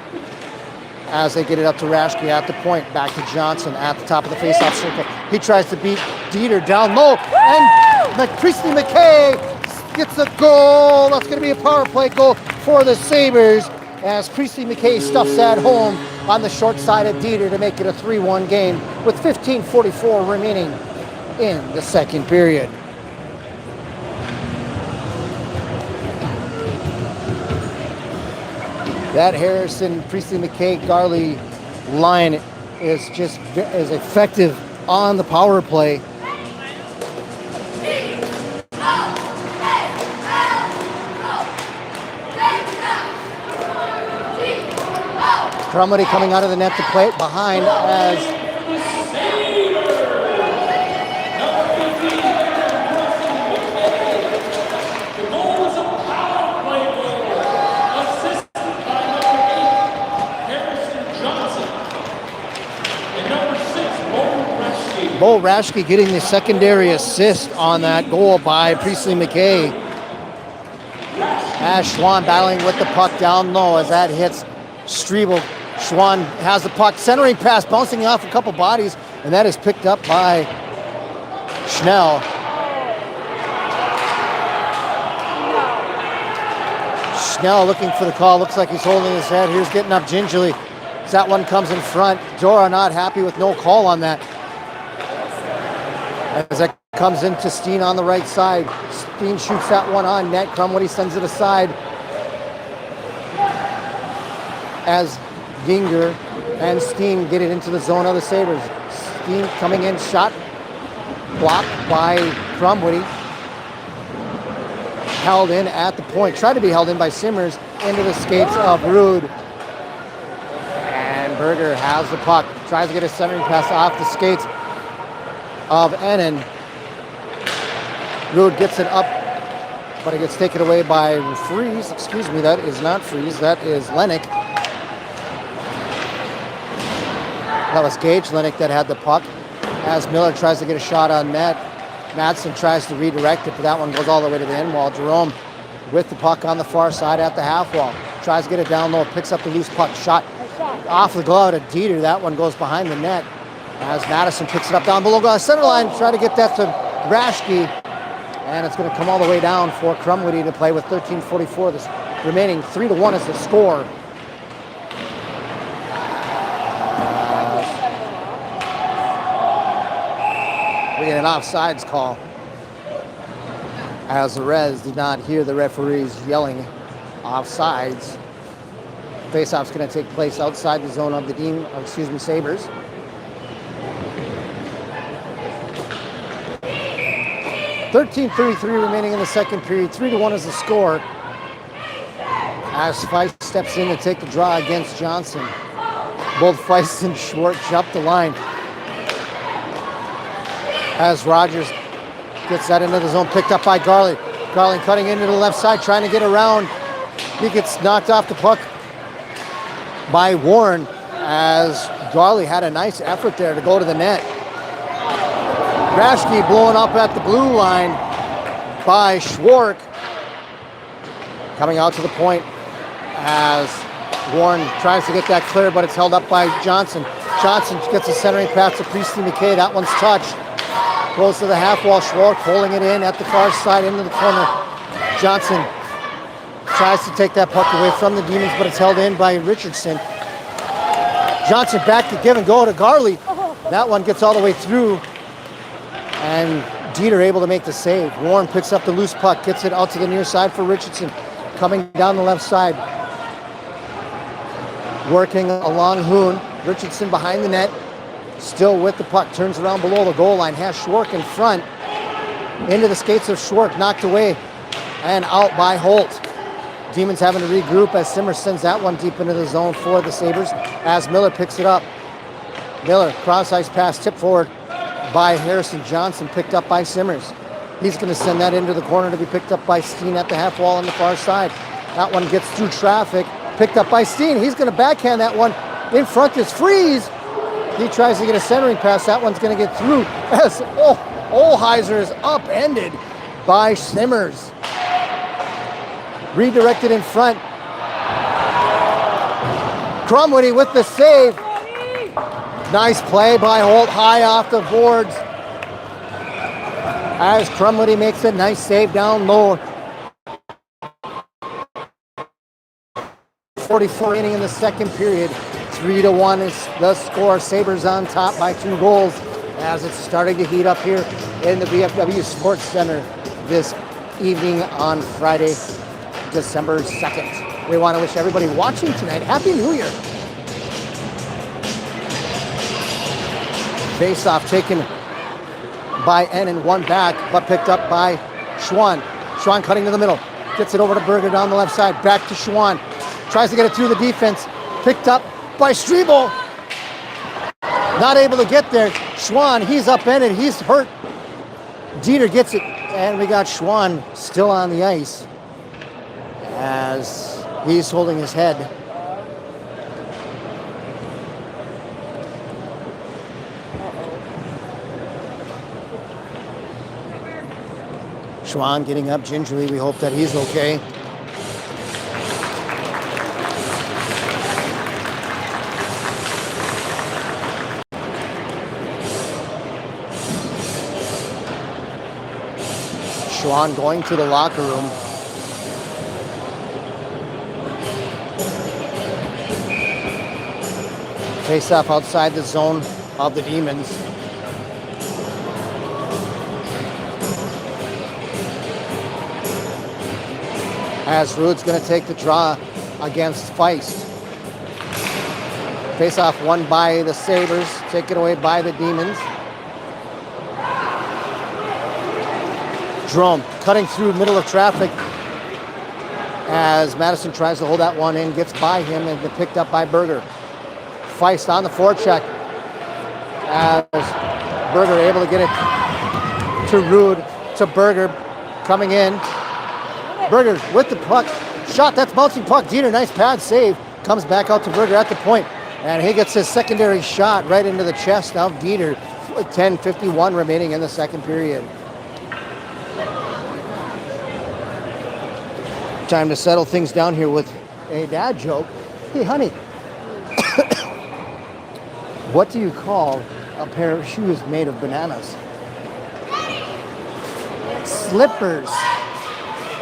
as they get it up to Rashke at the point. Back to Johnson at the top of the faceoff circle. He tries to beat Dieter down low. And Priestley McKay gets a goal. That's going to be a power play goal for the Sabers, as Priestley McKay stuffs that home on the short side of Dieter to make it a 3-1 game with 15:44 remaining in the second period. That Harrison, Priestley, McKay, Garley line is just as effective on the power play. Crumley coming out of the net to play it behind as Bo Rashke getting the secondary assist on that goal by Priestley McKay. As Schwann battling with the puck down low as that hits Strebel. Schwann has the puck, centering pass, bouncing off a couple bodies, and that is picked up by Schnell. Schnell looking for the call. Looks like he's holding his head. Here's getting up gingerly as that one comes in front. Dora not happy with no call on that. As that comes into Steen on the right side. Steen shoots that one on net. Crumwoody sends it aside. As Ginger and Steen get it into the zone of the Sabres. Steen coming in, shot blocked by Crumwoody. Held in at the point. Tried to be held in by Simmers into the skates of Rude. And Berger has the puck, tries to get a centering pass off the skates of Ennin. Rude gets it up, but it gets taken away by Freeze. Excuse me, that is not Freeze, that is Lennick. That was Gage Lennick that had the puck. As Miller tries to get a shot on net, Madsen tries to redirect it, but that one goes all the way to the end wall. Jerome with the puck on the far side at the half wall. Tries to get it down low, picks up the loose puck, shot off the glove of Dieter. That one goes behind the net. As Madison picks it up down below, goes center line, try to get that to Rashke. And it's going to come all the way down for Crumwitty to play with 13:44. This remaining 3-1 is the score. We get an offsides call, as the Reds did not hear the referees yelling offsides. Faceoff's going to take place outside the zone of the Sabers. .33 remaining in the second period. 3-1 is the score. As Feist steps in to take the draw against Johnson. Both Feist and Schwartz jump the line. As Rogers gets that into the zone, picked up by Garley. Garley cutting into the left side, trying to get around. He gets knocked off the puck by Warren, as Garley had a nice effort there to go to the net. Rashke blowing up at the blue line by Schwartz. Coming out to the point as Warren tries to get that clear, but it's held up by Johnson. Johnson gets a centering pass to Priestley McKay. That one's touched. Goes to the half wall. Schwartz pulling it in at the far side into the corner. Johnson tries to take that puck away from the Demons, but it's held in by Richardson. Johnson back to give and go to Garley. That one gets all the way through, and Dieter able to make the save. Warren picks up the loose puck, gets it out to the near side for Richardson. Coming down the left side. Working along Hoon. Richardson behind the net. Still with the puck. Turns around below the goal line. Has Schwartz in front. Into the skates of Schwartz. Knocked away and out by Holt. Demons having to regroup as Simmer sends that one deep into the zone for the Sabres. As Miller picks it up. Miller, cross-ice pass, tip forward by Harrison Johnson, picked up by Simmers. He's going to send that into the corner to be picked up by Steen at the half wall on the far side. That one gets through traffic, picked up by Steen. He's going to backhand that one. In front is Freeze. He tries to get a centering pass. That one's going to get through as Olheiser is upended by Simmers. Redirected in front. Crumwitty with the save. Nice play by Holt, high off the boards. As Crumwitty makes a nice save down low. 44 inning in the second period. 3-1 is the score. Sabres on top by 2 goals as it's starting to heat up here in the VFW Sports Center this evening on Friday, December 2nd. We want to wish everybody watching tonight Happy New Year. Face-off taken by Ennin, one back, but picked up by Schwann. Schwann cutting to the middle. Gets it over to Berger down the left side. Back to Schwann. Tries to get it through the defense. Picked up by Strebel. Not able to get there. Schwann, he's upended. He's hurt. Dieter gets it. And we got Schwann still on the ice as he's holding his head. Schwann getting up gingerly. We hope that he's okay. Schwann going to the locker room. Face off outside the zone of the Demons. As Rude's going to take the draw against Feist. Face off won by the Sabres, taken away by the Demons. Jerome cutting through middle of traffic as Madison tries to hold that one in, gets by him and picked up by Berger. Feist on the forecheck. As Berger able to get it to Rude, to Berger, coming in. Berger with the puck. Shot, that's bouncing puck. Dieter, nice pad save. Comes back out to Berger at the point. And he gets his secondary shot right into the chest of Dieter. 10:51 remaining in the second period. Time to settle things down here with a dad joke. Hey, honey, what do you call a pair of shoes made of bananas? Slippers.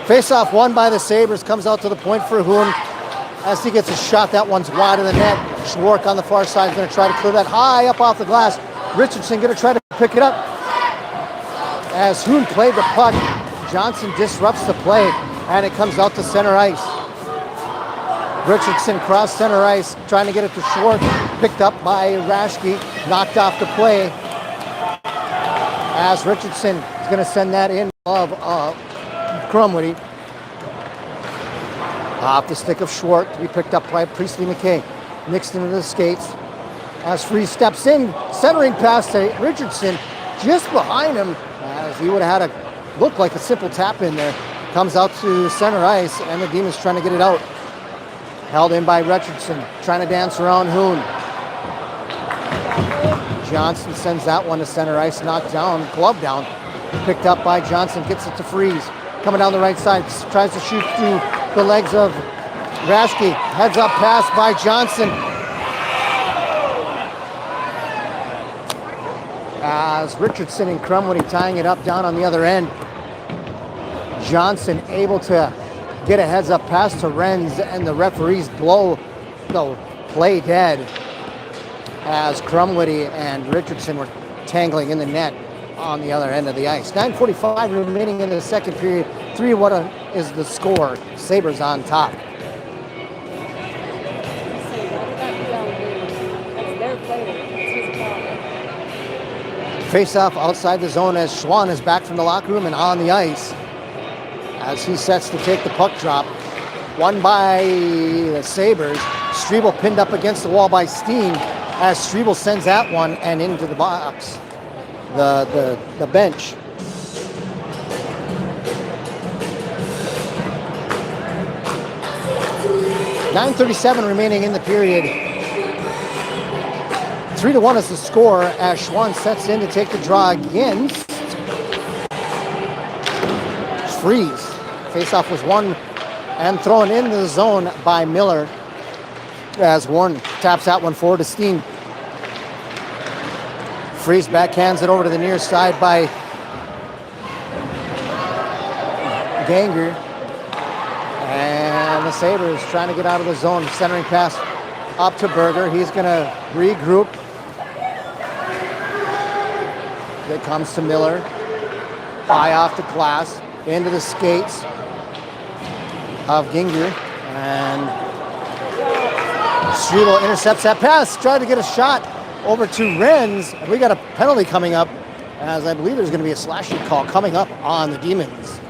Face-off won by the Sabres. Comes out to the point for Hoon. As he gets a shot, that one's wide of the net. Schwark on the far side is going to try to clear that high up off the glass. Richardson going to try to pick it up. As Hoon played the puck, Johnson disrupts the play, and it comes out to center ice. Richardson cross center ice, trying to get it to Schwark. Picked up by Raschke, knocked off the play. As Richardson is going to send that in of Crumwoody. Off the stick of Schwartz to be picked up by Priestley McKay. Mixed into the skates. As Freeze steps in, centering pass to Richardson, just behind him, as he would have had a look like a simple tap in there. Comes out to center ice, and the Demons trying to get it out. Held in by Richardson, trying to dance around Hoon. Johnson sends that one to center ice, knocked down, glove down. Picked up by Johnson, gets it to Freeze. Coming down the right side, tries to shoot through the legs of Raschke. Heads up pass by Johnson. As Richardson and Crumwoody tying it up down on the other end. Johnson able to get a heads up pass to Renz, and the referees blow the play dead as Crumwoody and Richardson were tangling in the net on the other end of the ice. 9:45 remaining in the second period. 3-1 is the score. Sabres on top. Face-off outside the zone as Schwann is back from the locker room and on the ice as he sets to take the puck drop. Won by the Sabres. Strebel pinned up against the wall by Steen as Strebel sends that one and into the box. The bench. .937 remaining in the period. 3-1 is the score as Schwann sets in to take the draw against Freeze. Faceoff was won and thrown into the zone by Miller as Warren taps that one forward to Steen. Freeze backhands it over to the near side by Ganger. And the Sabres trying to get out of the zone. Centering pass up to Berger. He's going to regroup. It comes to Miller. High off the glass. Into the skates of Ginger. And Strebel intercepts that pass. Tried to get a shot over to Renz. We got a penalty coming up, as I believe there's going to be a slashing call coming up on the Demons.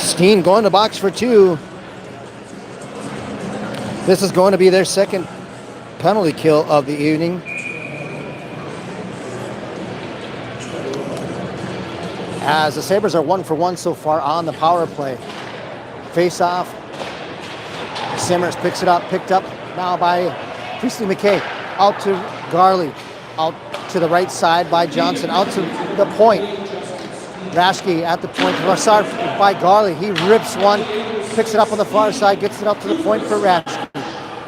Steen going to box for two. This is going to be their second penalty kill of the evening. As the Sabres are 1 for 1 so far on the power play. Face off. Simmers picks it up, picked up now by Priestley McKay. Out to Garley. Out to the right side by Johnson. Out to the point. Raschke at the point. Brassard by Garley. He rips one. Picks it up on the far side. Gets it up to the point for Raschke.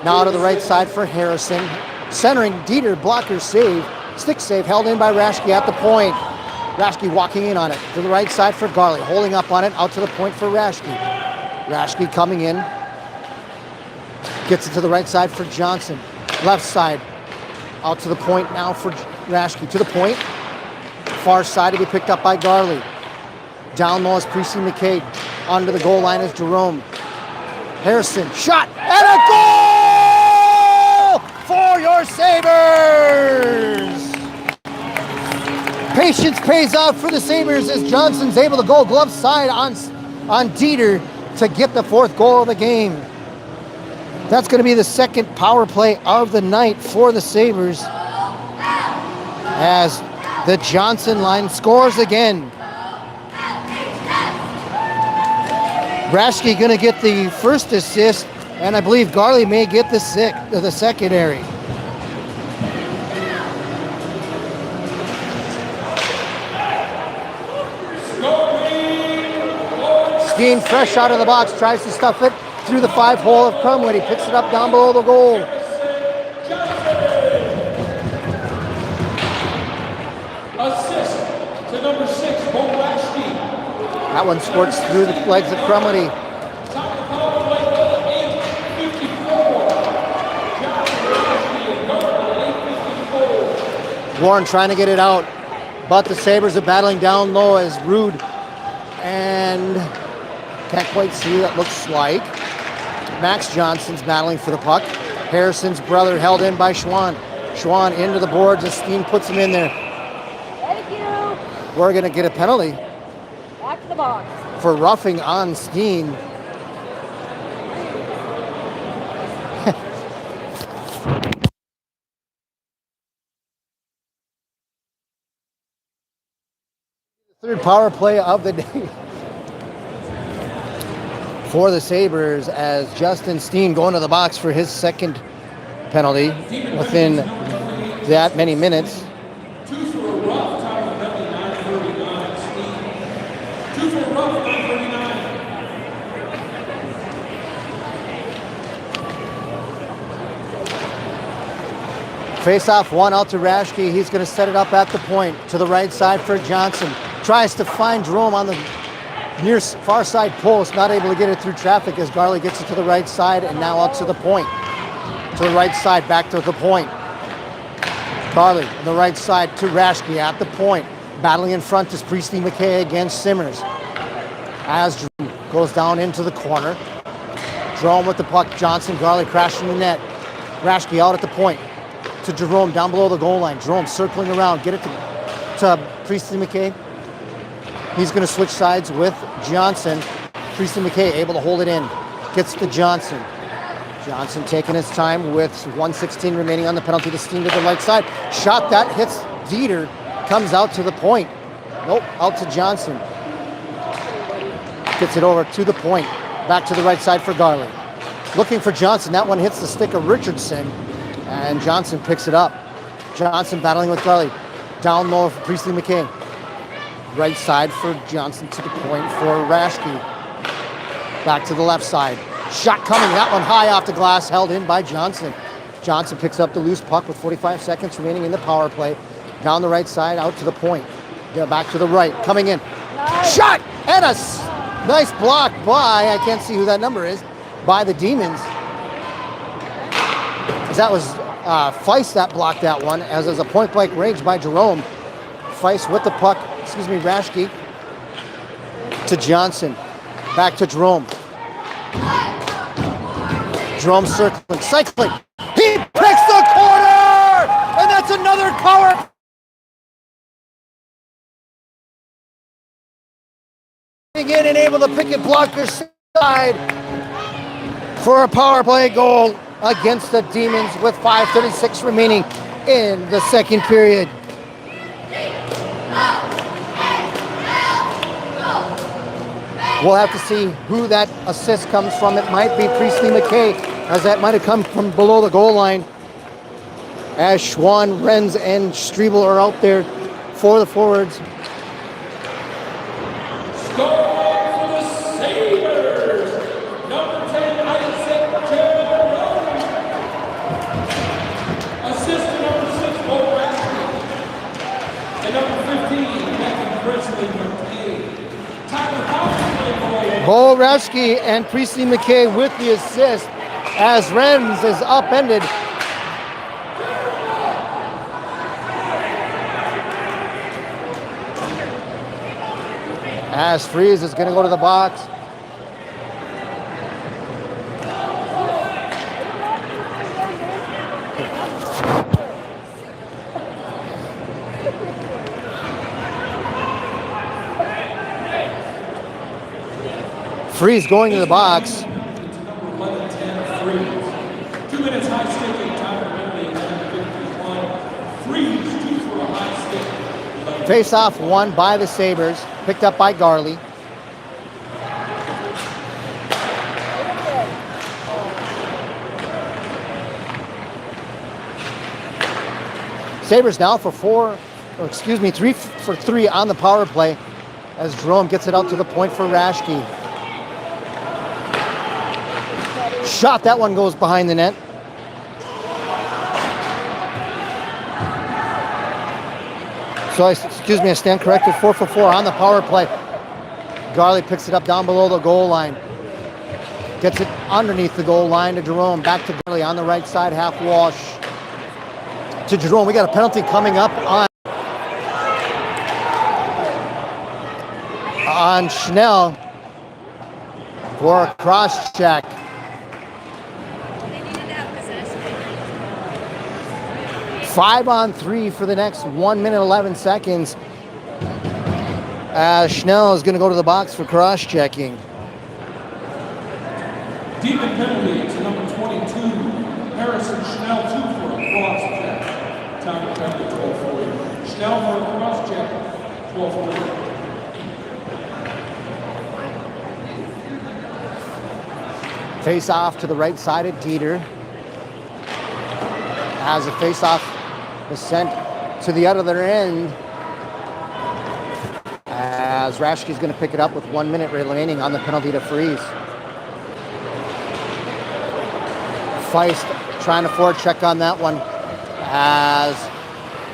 Now to the right side for Harrison. Centering Dieter. Blocker save. Stick save held in by Raschke at the point. Raschke walking in on it. To the right side for Garley. Holding up on it. Out to the point for Raschke. Raschke coming in. Gets it to the right side for Johnson. Left side. Out to the point now for Raschke. To the point. Far side to be picked up by Garley. Down low is Priestley McKay. Under the goal line is Jerome. Harrison. Shot. And a goal for your Sabers. Patience pays off for the Sabers as Johnson's able to go glove side on Dieter to get the 4th goal of the game. That's going to be the 2nd power play of the night for the Sabers as the Johnson line scores again. Brashke going to get the first assist, and I believe Garley may get the secondary. Steen fresh out of the box, tries to stuff it through the 5-hole of Crumwood. He picks it up down below the goal. Assist to number 6, Varsity. That one squirts through the legs of Crumwood. Top of the power play, 8:54. Warren trying to get it out, but the Sabres are battling down low as Rude and can't quite see who that looks like. Max Johnson's battling for the puck. Harrison's brother held in by Schwann. Schwann into the boards as Steen puts him in there. Thank you. We're going to get a penalty Back to the box. for roughing on Steen. Third power play of the day for the Sabres as Justin Steen going to the box for his 2nd penalty within that many minutes. 2 for a rough, time of penalty, 9:39. Steve. 2 for a rough, 9:39. Face-off one out to Rashke. He's going to set it up at the point to the right side for Johnson. Tries to find Jerome on the near far side post. Not able to get it through traffic as Garley gets it to the right side and now out to the point. To the right side, back to the point. Garley on the right side to Rashke at the point. Battling in front is Priestley McKay against Simmers. As Jerome goes down into the corner. Jerome with the puck. Johnson, Garley crashing the net. Rashke out at the point. To Jerome down below the goal line. Jerome circling around. Get it to Priestley McKay. He's going to switch sides with Johnson. Priestley McKay able to hold it in. Gets to Johnson. Johnson taking his time with 1:16 remaining on the penalty to Steen to the right side. Shot that hits Dieter. Comes out to the point. Nope, out to Johnson. Gets it over to the point. Back to the right side for Garley. Looking for Johnson. That one hits the stick of Richardson. And Johnson picks it up. Johnson battling with Garley. Down low for Priestley McKay. Right side for Johnson to the point for Rashke. Back to the left side. Shot coming. That one high off the glass. Held in by Johnson. Johnson picks up the loose puck with 45 seconds remaining in the power play. Down the right side, out to the point. Back to the right. Coming in. Nice. Shot! And a nice block by, I can't see who that number is, by the Demons. As that was Feist that blocked that one, as is a point-blank range by Jerome. Feist with the puck, Rashke to Johnson. Back to Jerome. Jerome circling, cycling. He picks the corner! And that's another power. In and able to pick it blocker side for a power play goal against the Demons with 5:36 remaining in the 2nd period. We'll have to see who that assist comes from. It might be Priestley McKay, as that might have come from below the goal line. As Schwann, Renz, and Strebel are out there for the forwards. Scoring for the Sabers, number 10, Isaac Jerome. Assist to number 6, Varsity. And number 15, Matthew Presley McKay. Time of power play. Bo Rashke and Priestley McKay with the assist as Renz is upended. As Freeze is going to go to the box. Freeze going to the box. Number 11-10, Freeze. 2 minutes high stick and time remaining at 10:51. Freeze, 2 for a high stick. Face-off won by the Sabers, picked up by Garley. Sabers now for 3 for 3 on the power play as Jerome gets it out to the point for Raschke. Shot, that one goes behind the net. So, I stand corrected. 4 for 4 on the power play. Garley picks it up down below the goal line. Gets it underneath the goal line to Jerome. Back to Garley on the right side, half wash to Jerome. We got a penalty coming up on Schnell for a cross check. 5-on-3 for the next 1 minute 11 seconds. Schnell is going to go to the box for cross checking. Deep in penalty to number 22, Harrison Schnell, 2 for a cross check. Time of penalty 12:40. Schnell for a cross check, 12:40. Face off to the right side of Dieter. As a face off is sent to the other end. As Raschke is going to pick it up with 1 minute remaining on the penalty to Freeze. Feist trying to forward check on that one as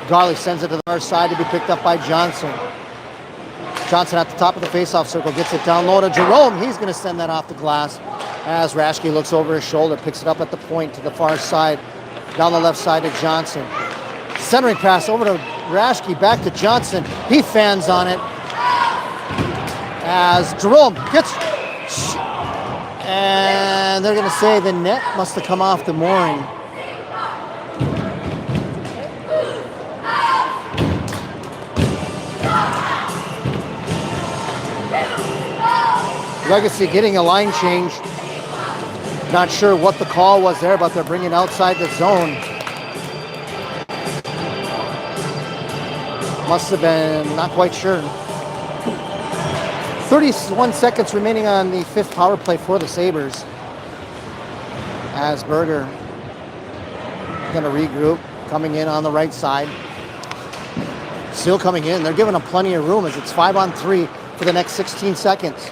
Garley sends it to the far side to be picked up by Johnson. Johnson at the top of the face-off circle gets it down low to Jerome. He's going to send that off the glass as Raschke looks over his shoulder, picks it up at the point to the far side, down the left side to Johnson. Centering pass over to Raschke, back to Johnson. He fans on it as Jerome gets, and they're going to say the net must have come off the mooring. Legacy getting a line change. Not sure what the call was there, but they're bringing outside the zone. Must have been, not quite sure. 31 seconds remaining on the 5th power play for the Sabres. As Berger going to regroup, coming in on the right side. Still coming in. They're giving them plenty of room as it's 5-on-3 for the next 16 seconds.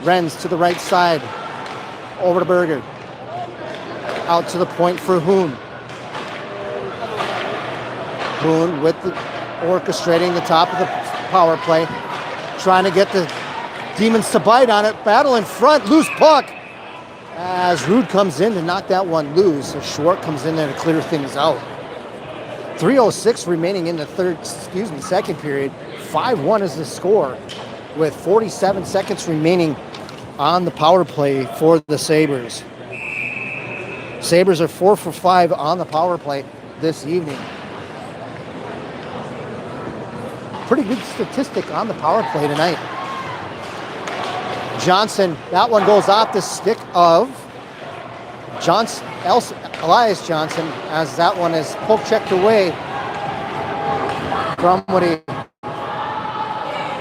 Renz to the right side. Over to Berger. Out to the point for Hoon. Hoon with the orchestrating the top of the power play. Trying to get the Demons to bite on it. Battle in front. Loose puck. As Rude comes in to knock that one loose. So Schwartz comes in there to clear things out. 3:06 remaining in the second period. 5-1 is the score with 47 seconds remaining on the power play for the Sabres. Sabres are 4 for 5 on the power play this evening. Pretty good statistic on the power play tonight. Johnson, that one goes off the stick of Elias Johnson, as that one is poke checked away from what he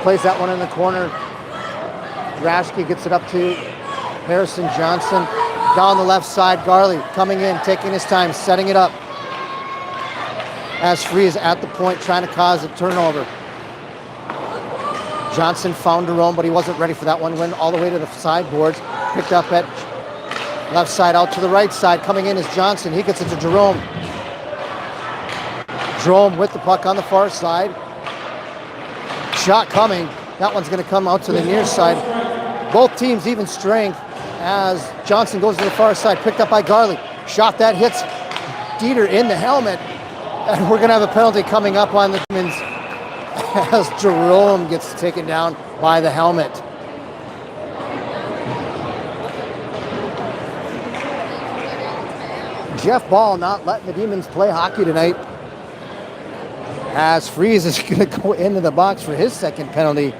plays that one in the corner. Raschke gets it up to Harrison Johnson. Down the left side, Garley coming in, taking his time, setting it up. As Freeze at the point, trying to cause a turnover. Johnson found Jerome, but he wasn't ready for that one. Went all the way to the sideboards. Picked up at left side, out to the right side. Coming in is Johnson. He gets it to Jerome. Jerome with the puck on the far side. Shot coming. That one's going to come out to the near side. Both teams even strength as Johnson goes to the far side. Picked up by Garley. Shot that hits Dieter in the helmet. And we're going to have a penalty coming up on the Demons as Jerome gets taken down by the helmet. Jeff Ball not letting the Demons play hockey tonight, as Freeze is going to go into the box for his second penalty.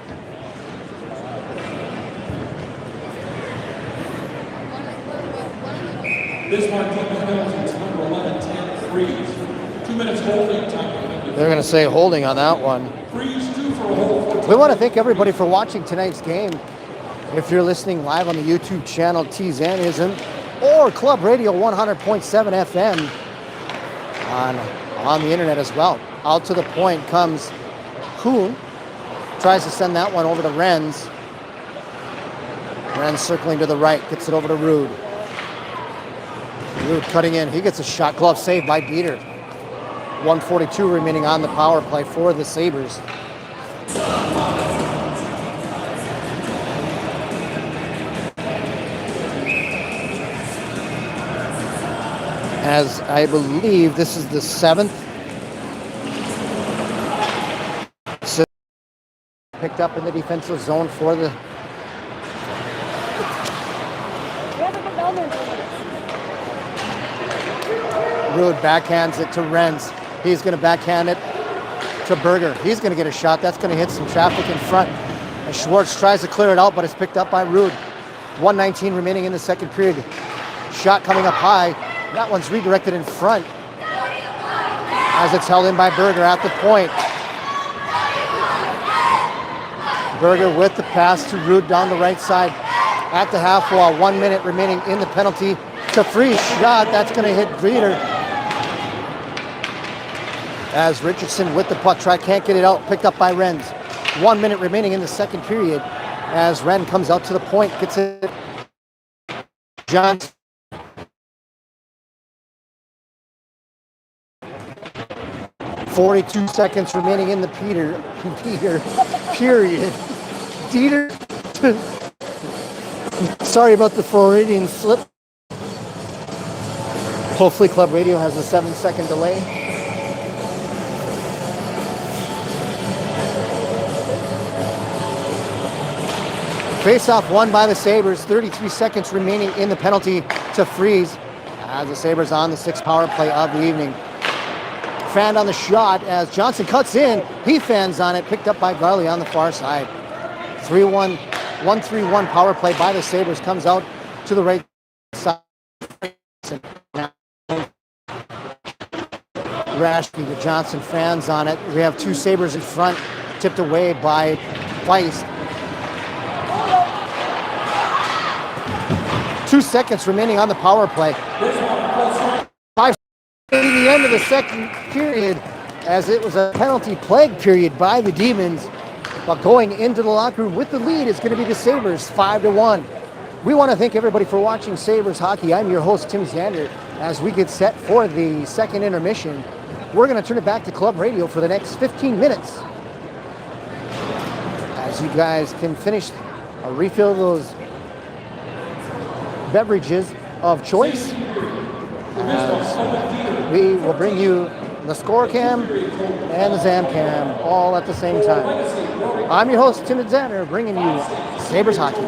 This one took the penalty to number 11, Tim Freeze. 2 minutes holding time. They're going to say holding on that one. Freeze 2 for a hold. We want to thank everybody for watching tonight's game. If you're listening live on the YouTube channel T-Zanism or Club Radio 100.7 FM on the internet as well. Out to the point comes Kuhn. Tries to send that one over to Renz. Renz circling to the right, gets it over to Rude. Rude cutting in. He gets a shot. Glove saved by Dieter. 1:42 remaining on the power play for the Sabres. As I believe this is the 7th. Picked up in the defensive zone for the Rude backhands it to Renz. He's going to backhand it to Berger. He's going to get a shot. That's going to hit some traffic in front. And Schwartz tries to clear it out, but it's picked up by Rude. 1:19 remaining in the second period. Shot coming up high. That one's redirected in front as it's held in by Berger at the point. Berger with the pass to Rude down the right side at the half wall. 1 minute remaining in the penalty to Freeze. Shot, that's going to hit Grieter. As Richardson with the puck, can't get it out, picked up by Renz. 1 minute remaining in the second period as Ren comes out to the point, gets it. Johnson. .42 seconds remaining in the period. Dieter. Sorry about the Floridian slip. Hopefully Club Radio has a 7-second delay. Face-off won by the Sabres. 33 seconds remaining in the penalty to Freeze. As the Sabres on the 6th power play of the evening. Fanned on the shot as Johnson cuts in. He fans on it, picked up by Garley on the far side. 1-3-1 power play by the Sabres comes out to the right side. Rashke to Johnson fans on it. We have two Sabres in front, tipped away by Feist. 2 seconds remaining on the power play. 5 at the end of the second period, as it was a penalty plague period by the Demons. But going into the locker room with the lead is going to be the Sabres, 5-1. We want to thank everybody for watching Sabres hockey. I'm your host, Tim Zander. As we get set for the second intermission, we're going to turn it back to Club Radio for the next 15 minutes. As you guys can finish or refill those beverages of choice. As we will bring you the score cam and the Zam cam all at the same time. I'm your host, Tim Zander, bringing you Sabres hockey.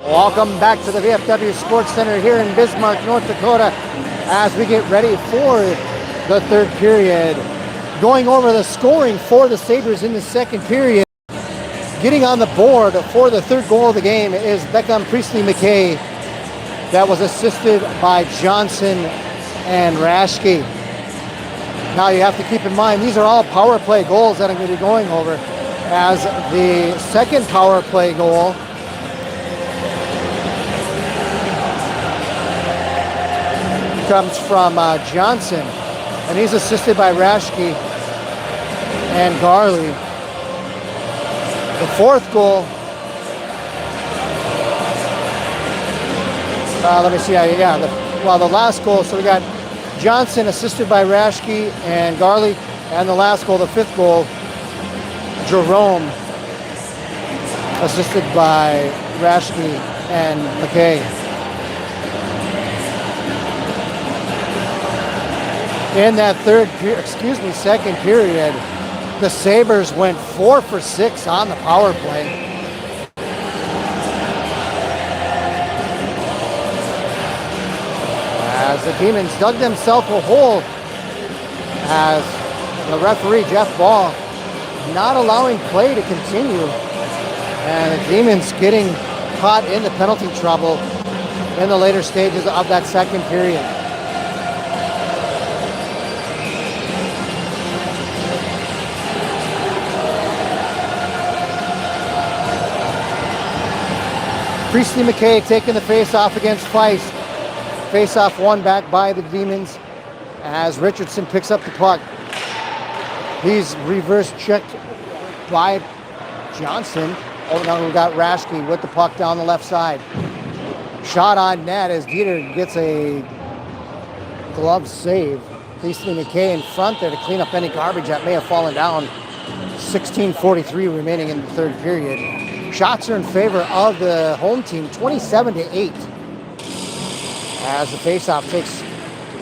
Welcome back to the VFW Sports Center here in Bismarck, North Dakota, as we get ready for the third period. Going over the scoring for the Sabres in the second period. Getting on the board for the third goal of the game is Beckham Priestley McKay. That was assisted by Johnson and Raschke. Now you have to keep in mind, these are all power play goals that I'm going to be going over, as the second power play goal comes from Johnson, and he's assisted by Raschke and Garley. The fourth goal, let me see, the last goal, so we got Johnson assisted by Raschke and Garley, and the last goal, the fifth goal, Jerome assisted by Raschke and McKay. In that second period, the Sabres went 4 for 6 on the power play. As the Demons dug themselves a hole, as the referee, Jeff Ball, not allowing play to continue, and the Demons getting caught in the penalty trouble in the later stages of that second period. Priestley McKay taking the face-off against Feist. Face-off won back by the Demons as Richardson picks up the puck. He's reverse checked by Johnson. Oh, now we got Raschke with the puck down the left side. Shot on net as Dieter gets a glove save. Priestley McKay in front there to clean up any garbage that may have fallen down. 16:43 remaining in the third period. Shots are in favor of the home team, 27-8. As the faceoff takes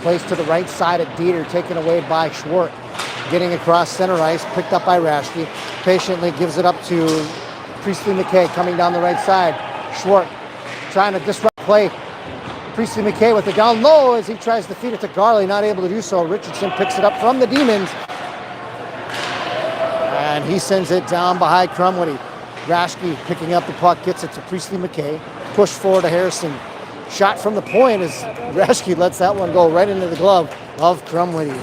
place to the right side of Dieter, taken away by Schwartz. Getting across center ice, picked up by Raschke. Patiently gives it up to Priestley McKay coming down the right side. Schwartz trying to disrupt play. Priestley McKay with the down low as he tries to feed it to Garley, not able to do so. Richardson picks it up from the Demons. And he sends it down behind Crumwitty. Raschke picking up the puck, gets it to Priestley McKay. Push forward to Harrison. Shot from the point as Raschke lets that one go right into the glove of Crumwitty.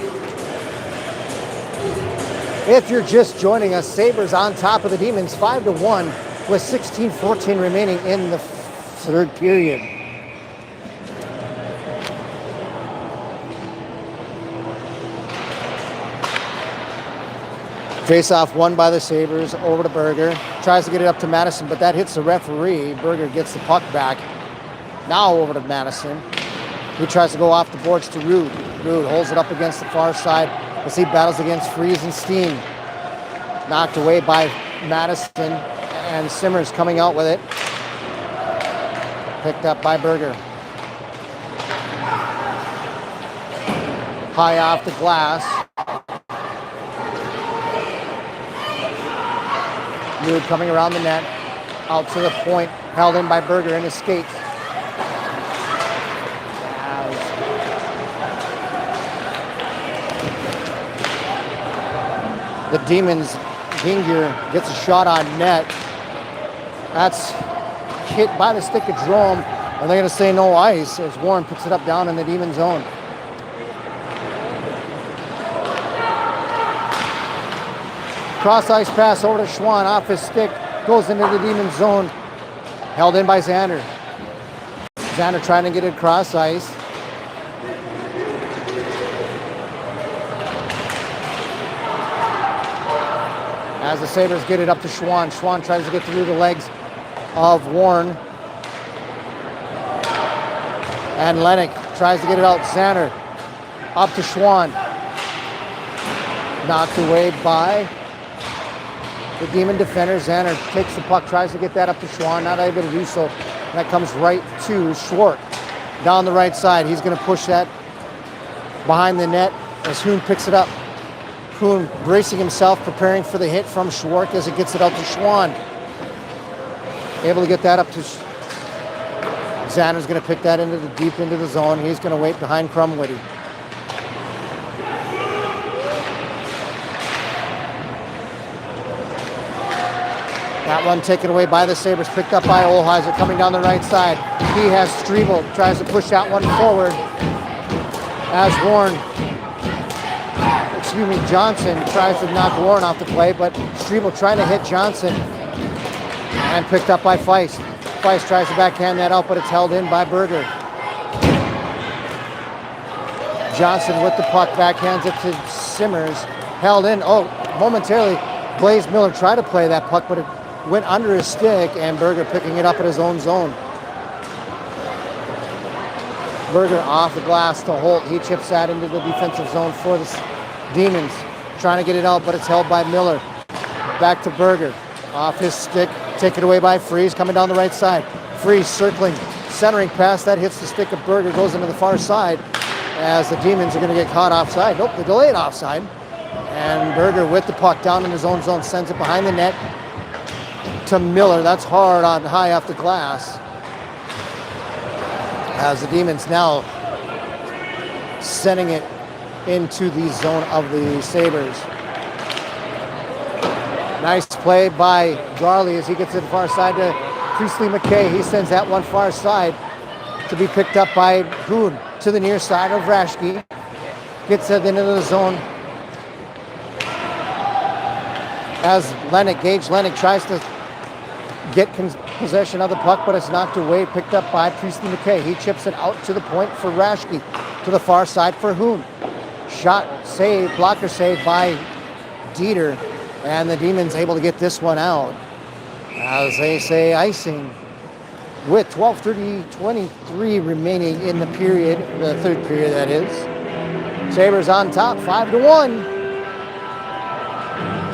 If you're just joining us, Sabres on top of the Demons 5-1 with 16:14 remaining in the third period. Face-off won by the Sabres, over to Berger. Tries to get it up to Madison, but that hits the referee. Berger gets the puck back. Now over to Madison. He tries to go off the boards to Rude. Rude holds it up against the far side as he battles against Freeze and Steen. Knocked away by Madison, and Simmers coming out with it. Picked up by Berger. High off the glass. Rude coming around the net, out to the point, held in by Berger in his skates. The Demons, Gingier gets a shot on net. That's hit by the stick of Jerome, and they're going to say no ice as Warren puts it up down in the Demon zone. Cross ice pass over to Schwann, off his stick, goes into the Demon zone. Held in by Xander. Xander trying to get it across ice. As the Sabres get it up to Schwann. Schwann tries to get through the legs of Warren. And Lennox tries to get it out. Xander up to Schwann. Knocked away by the Demon defender. Xander takes the puck, tries to get that up to Schwann, not able to do so. That comes right to Schwartz down the right side. He's going to push that behind the net as Hoon picks it up. Hoon bracing himself, preparing for the hit from Schwartz as it gets it out to Schwann. Able to get that up to Xander's going to pick that deep into the zone. He's going to wait behind Crumwitty. That one taken away by the Sabres, picked up by Olheiser, coming down the right side. He has Strebel, tries to push that one forward. As Johnson tries to knock Warren off the play, but Strebel trying to hit Johnson. And picked up by Feist. Feist tries to backhand that out, but it's held in by Berger. Johnson with the puck, backhands it to Simmers. Held in, momentarily. Blaze Miller tried to play that puck, but it went under his stick, and Berger picking it up in his own zone. Berger off the glass to Holt. He chips that into the defensive zone for the Demons. Trying to get it out, but it's held by Miller. Back to Berger. Off his stick, taken away by Freeze, coming down the right side. Freeze circling, centering pass. That hits the stick of Berger, goes into the far side as the Demons are going to get caught offside. Nope, the delayed offside. And Berger with the puck down in his own zone, sends it behind the net to Miller. That's hard on high off the glass. As the Demons now sending it into the zone of the Sabres. Nice play by Garley as he gets to the far side to Priestley McKay. He sends that one far side to be picked up by Hoon to the near side of Rashke. Gets it into the zone. As Gage Lennox tries to get possession of the puck, but it's knocked away, picked up by Priestley McKay. He chips it out to the point for Rashke, to the far side for Hoon. Shot save, blocker save by Dieter, and the Demons able to get this one out. As they say, icing with 12:23 remaining in the period, the third period that is. Sabres on top, 5-1.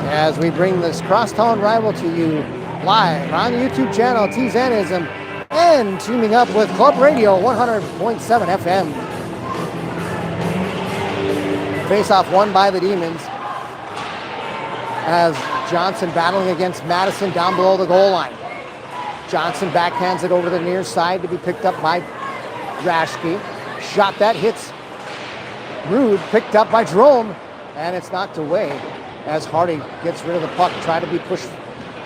As we bring this crosstown rival to you live on the YouTube channel, T-Zanism, and teaming up with Club Radio 100.7 FM. Face-off won by the Demons as Johnson battling against Madison down below the goal line. Johnson backhands it over the near side to be picked up by Rashke. Shot that hits Rude, picked up by Jerome, and it's knocked away as Hardy gets rid of the puck, trying to be pushed,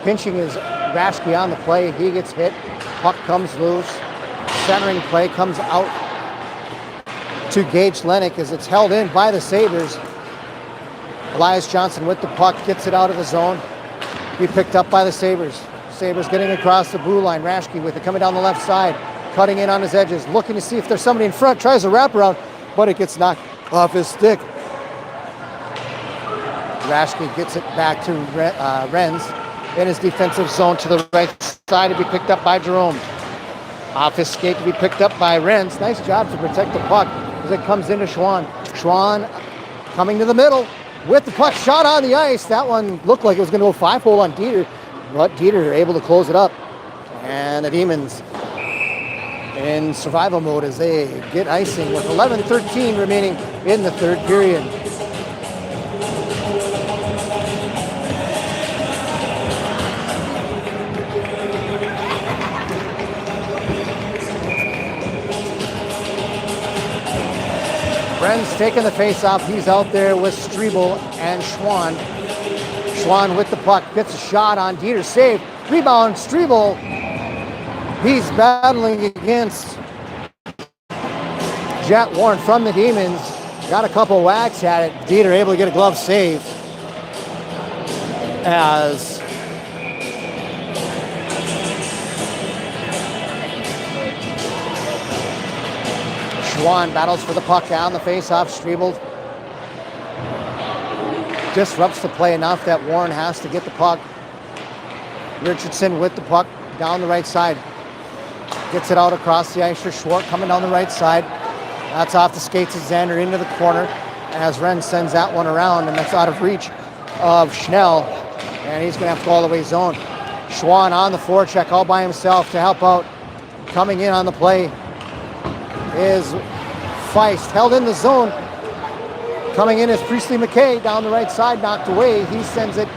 pinching his Rashke on the play. He gets hit, puck comes loose, centering play comes out to Gage Lennox as it's held in by the Sabres. Elias Johnson with the puck, gets it out of the zone. Be picked up by the Sabres. Sabres getting across the blue line. Rashke with it coming down the left side, cutting in on his edges, looking to see if there's somebody in front, tries a wraparound, but it gets knocked off his stick. Rashke gets it back to Renz in his defensive zone to the right side to be picked up by Jerome. Off his skate to be picked up by Renz. Nice job to protect the puck as it comes into Schwann. Schwann coming to the middle with the puck, shot on the ice. That one looked like it was going to go 5-hole on Dieter, but Dieter able to close it up. And the Demons in survival mode as they get icing with 11:13 remaining in the third period. Bren's taking the face-off. He's out there with Strebel and Schwann. Schwann with the puck, gets a shot on Dieter, save, rebound, Strebel. He's battling against Jet Warren from the Demons. Got a couple whacks at it. Dieter able to get a glove save as Schwann battles for the puck down the face-off. Strebel disrupts the play enough that Warren has to get the puck. Richardson with the puck down the right side. Gets it out across the ice for Schwartz coming down the right side. That's off the skates of Xander into the corner as Ren sends that one around, and that's out of reach of Schnell. And he's going to have to go all the way zone. Schwann on the forecheck all by himself to help out. Coming in on the play is Feist, held in the zone. Coming in is Priestley McKay down the right side, knocked away. He sends it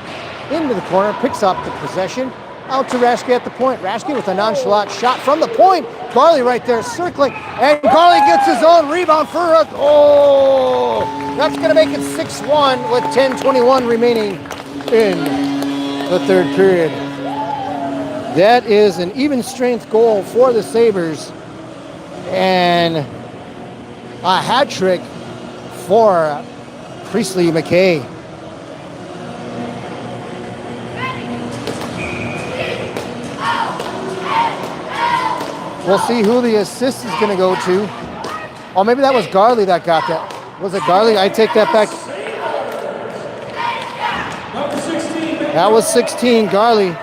into the corner, picks up the possession. Out to Rashke at the point. Rashke with a nonchalant shot from the point. Garley right there circling, and Garley gets his own rebound for a, oh, that's gonna make it 6-1 with 10:21 remaining in the third period. That is an even strength goal for the Sabres and a hat trick for Priestley McKay. We'll see who the assist is going to go to. Oh, maybe that was Garley that got that. Was it Garley? I take that back. That was 16, Garley.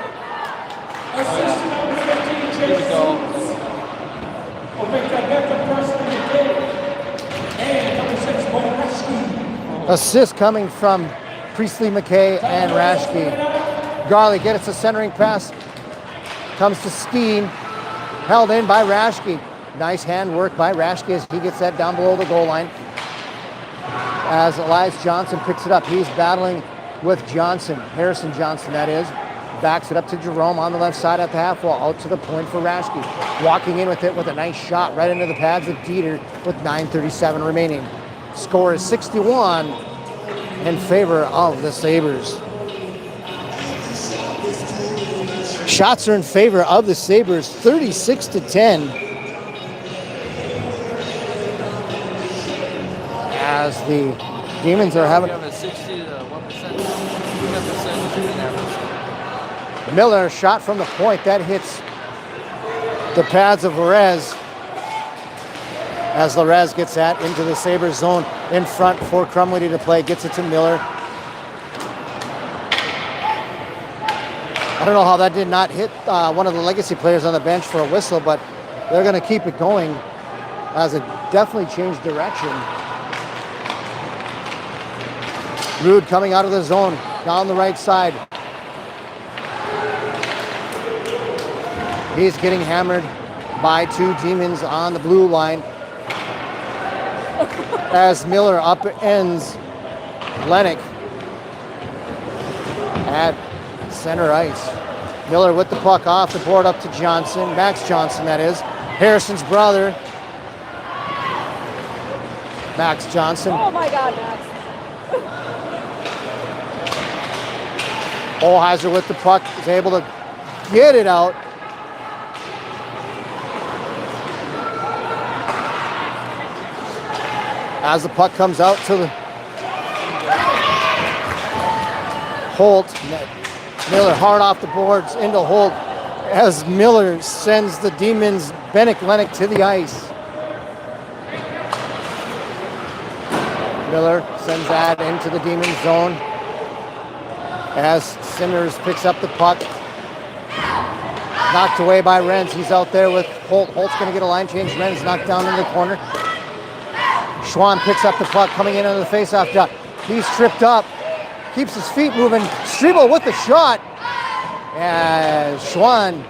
Assist coming from Priestley McKay and Rashke. Garley gets a centering pass. Comes to Skeen. Held in by Rashke. Nice hand work by Rashke as he gets that down below the goal line. As Elias Johnson picks it up. He's battling with Johnson. Harrison Johnson, that is. Backs it up to Jerome on the left side at the half wall. Out to the point for Rashke. Walking in with it with a nice shot right into the pads of Dieter with 9:37 remaining. Score is 61 in favor of the Sabres. Shots are in favor of the Sabres, 36-10. As the Demons are having a 61% shooting average. Miller shot from the point that hits the pads of Larez. As Larez gets that into the Sabres zone in front for Crumley to play, gets it to Miller. I don't know how that did not hit one of the legacy players on the bench for a whistle, but they're going to keep it going as it definitely changed direction. Rude coming out of the zone down the right side. He's getting hammered by two Demons on the blue line. As Miller upends Lennox at center ice. Miller with the puck off the board up to Johnson. Max Johnson, that is. Harrison's brother. Max Johnson. Oh my God, Max. Olheiser with the puck is able to get it out. As the puck comes out to the Holt. Miller hard off the boards into Holt as Miller sends the Demons Bennett Lennox to the ice. Miller sends that into the Demons zone as Simmers picks up the puck. Knocked away by Renz. He's out there with Holt. Holt's going to get a line change. Renz knocked down in the corner. Schwann picks up the puck coming in on the faceoff dot. He's tripped up. Keeps his feet moving. Strebel with the shot. As Schwann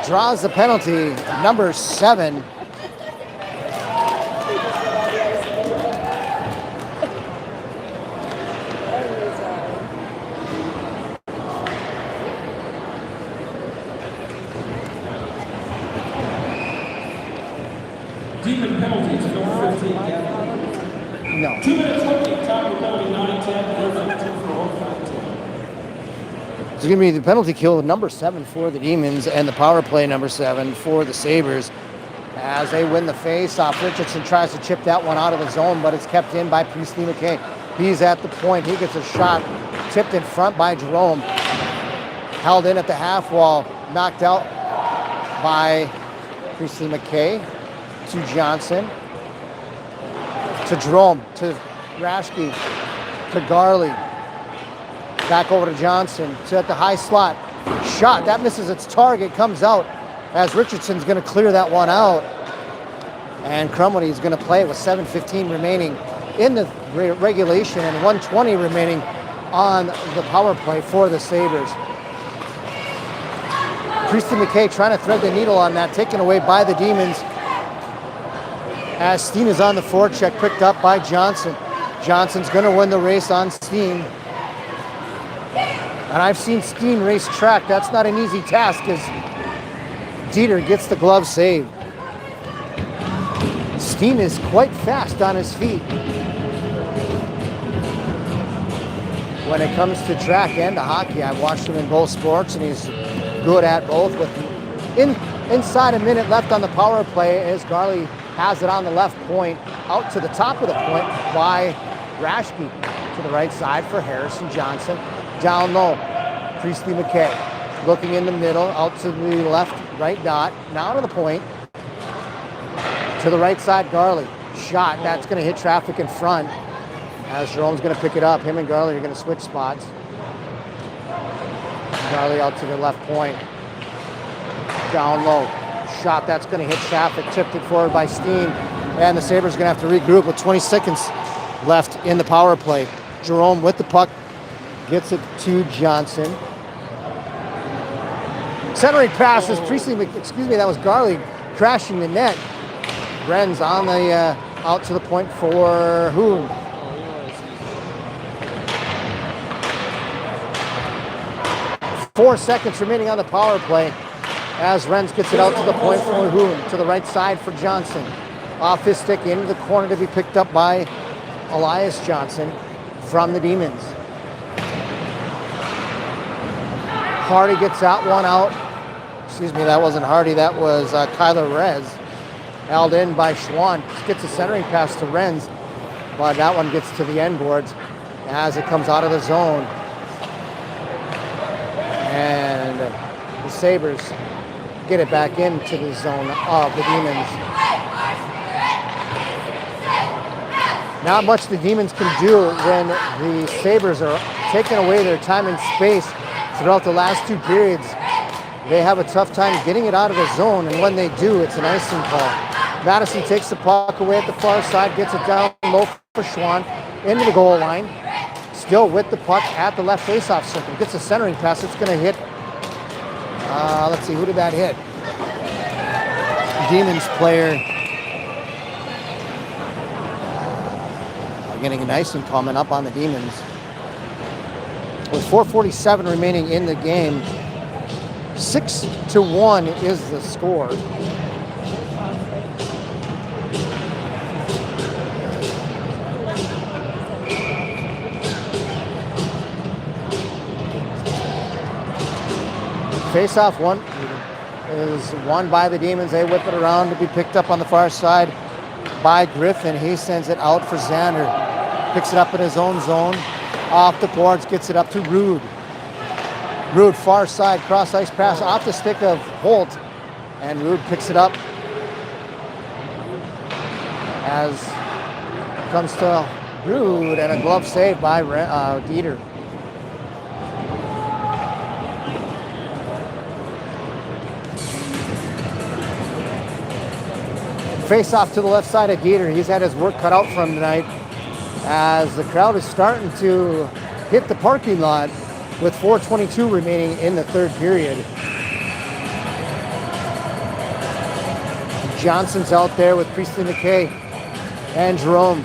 draws the penalty, number 7. Demon penalties, number 15. No. 2 minutes holding, time with penalty 9-10, 15 for overtime. It's going to be the penalty kill number 7 for the Demons and the power play number 7 for the Sabres. As they win the face-off, Richardson tries to chip that one out of the zone, but it's kept in by Priestley McKay. He's at the point. He gets a shot tipped in front by Jerome. Held in at the half wall. Knocked out by Priestley McKay to Johnson. To Jerome. To Rashke. To Garley. Back over to Johnson. To at the high slot. Shot. That misses its target. Comes out as Richardson's going to clear that one out. And Crumley is going to play with 7:15 remaining in the regulation and 1:20 remaining on the power play for the Sabres. Priestley McKay trying to thread the needle on that, taken away by the Demons. As Steen is on the forecheck, picked up by Johnson. Johnson's going to win the race on Steen. And I've seen Steen race track. That's not an easy task as Dieter gets the glove saved. Steen is quite fast on his feet. When it comes to track and to hockey, I've watched him in both sports, and he's good at both. With inside a minute left on the power play, as Garley has it on the left point, out to the top of the point by Rashke. To the right side for Harrison Johnson. Down low, Priestley McKay. Looking in the middle, out to the left, right dot. Now to the point. To the right side, Garley. Shot, that's going to hit traffic in front. As Jerome's going to pick it up. Him and Garley are going to switch spots. Garley out to the left point. Down low. Shot, that's going to hit traffic. Tipped it forward by Steen. And the Sabres are going to have to regroup with 20 seconds left in the power play. Jerome with the puck. Gets it to Johnson. Centering pass is Priestley, that was Garley crashing the net. Ren's on the out to the point for Hoon. 4 seconds remaining on the power play as Renz gets it out to the point for Hoon. To the right side for Johnson. Off his stick into the corner to be picked up by Elias Johnson from the Demons. Hardy gets that one out. Excuse me, that wasn't Hardy, that was Kyler Rez. Held in by Schwann. Gets a centering pass to Renz, but that one gets to the end boards as it comes out of the zone. And the Sabres get it back into the zone of the Demons. Not much the Demons can do when the Sabres are taking away their time and space throughout the last two periods. They have a tough time getting it out of the zone, and when they do, it's an icing call. Madison takes the puck away at the far side, gets it down low for Schwann, into the goal line. Still with the puck at the left faceoff circle. Gets a centering pass. It's going to hit. Let's see, who did that hit? Demons player. Getting an icing coming up on the Demons. With 4:47 remaining in the game, 6-1 is the score. Face-off one is won by the Demons. They whip it around to be picked up on the far side by Griffin. He sends it out for Xander. Picks it up in his own zone. Off the boards, gets it up to Rude. Rude, far side, cross ice pass off the stick of Holt. And Rude picks it up as it comes to Rude, and a glove save by Dieter. Face off to the left side of Dieter. He's had his work cut out for him tonight as the crowd is starting to hit the parking lot with 4:22 remaining in the third period. Johnson's out there with Priestley McKay and Jerome.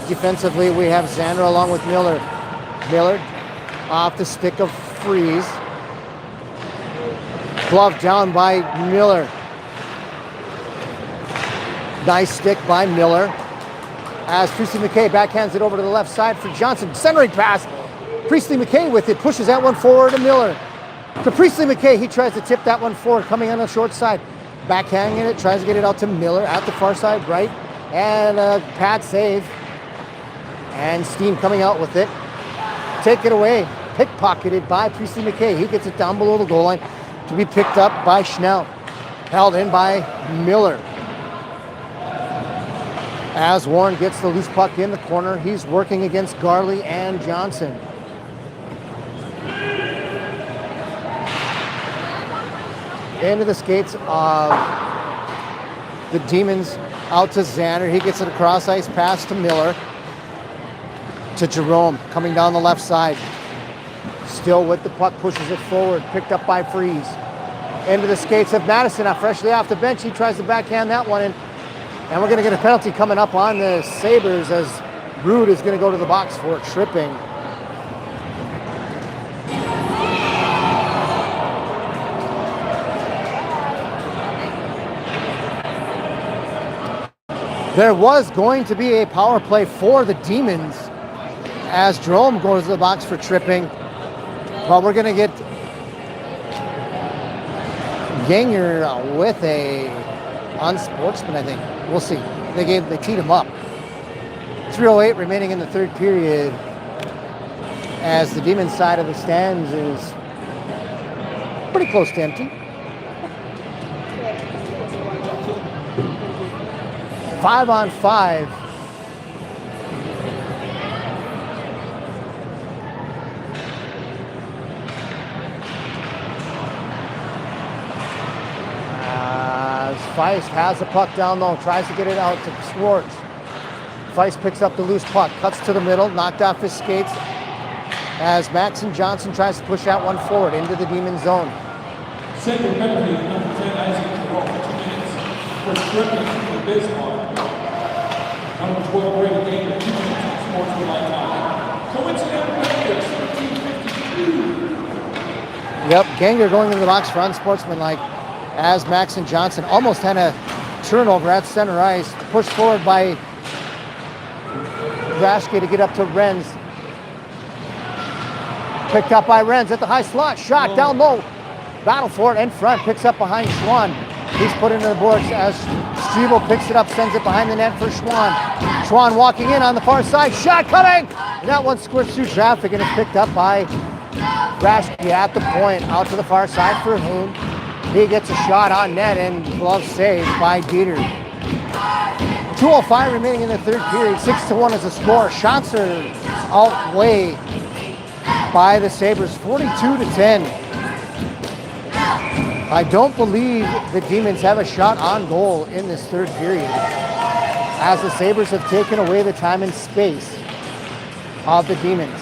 Defensively, we have Xander along with Miller. Miller off the stick of Freeze. Glove down by Miller. Nice stick by Miller. As Priestley McKay backhands it over to the left side for Johnson. Centering pass. Priestley McKay with it. Pushes that one forward to Miller. To Priestley McKay. He tries to tip that one forward. Coming on the short side. Backhanding it. Tries to get it out to Miller at the far side right. And a pad save. And Steen coming out with it. Take it away. Pickpocketed by Priestley McKay. He gets it down below the goal line to be picked up by Schnell. Held in by Miller. As Warren gets the loose puck in the corner, he's working against Garley and Johnson. Into the skates of the Demons, out to Xander. He gets it across ice pass to Miller. To Jerome, coming down the left side. Still with the puck, pushes it forward, picked up by Freeze. Into the skates of Madison, freshly off the bench. He tries to backhand that one in. And we're going to get a penalty coming up on the Sabres as Rude is going to go to the box for tripping. There was going to be a power play for the Demons as Jerome goes to the box for tripping. But we're going to get Ganger with a unsportsman, I think. We'll see. They teed him up. 3:08 remaining in the third period as the Demons side of the stands is pretty close to empty. 5-on-5. Feist has the puck down low, tries to get it out to Schwartz. Feist picks up the loose puck, cuts to the middle, knocked off his skates as Max and Johnson tries to push that one forward into the Demon zone. Saber penalty, number 10, Isaac Jerome, 2 minutes for stripping the baseball. Number 12, Brady Ganger, 2 minutes on sportsmanlike time. Coincidental penalty, 17:52. Yep, Ganger going into the box for unsportsmanlike as Max and Johnson almost had a turnover at center ice, pushed forward by Raschke to get up to Renz. Picked up by Renz at the high slot, shot down low. Battle for it in front, picks up behind Schwann. He's put into the boards as Striebel picks it up, sends it behind the net for Schwann. Schwann walking in on the far side, shot coming! And that one squirts through traffic and is picked up by Raschke at the point, out to the far side for Hoon. He gets a shot on net and glove saved by Dieter. 2:05 remaining in the third period, 6-1 is the score. Shots are outweigh by the Sabres, 42-10. I don't believe the Demons have a shot on goal in this third period, as the Sabres have taken away the time and space of the Demons.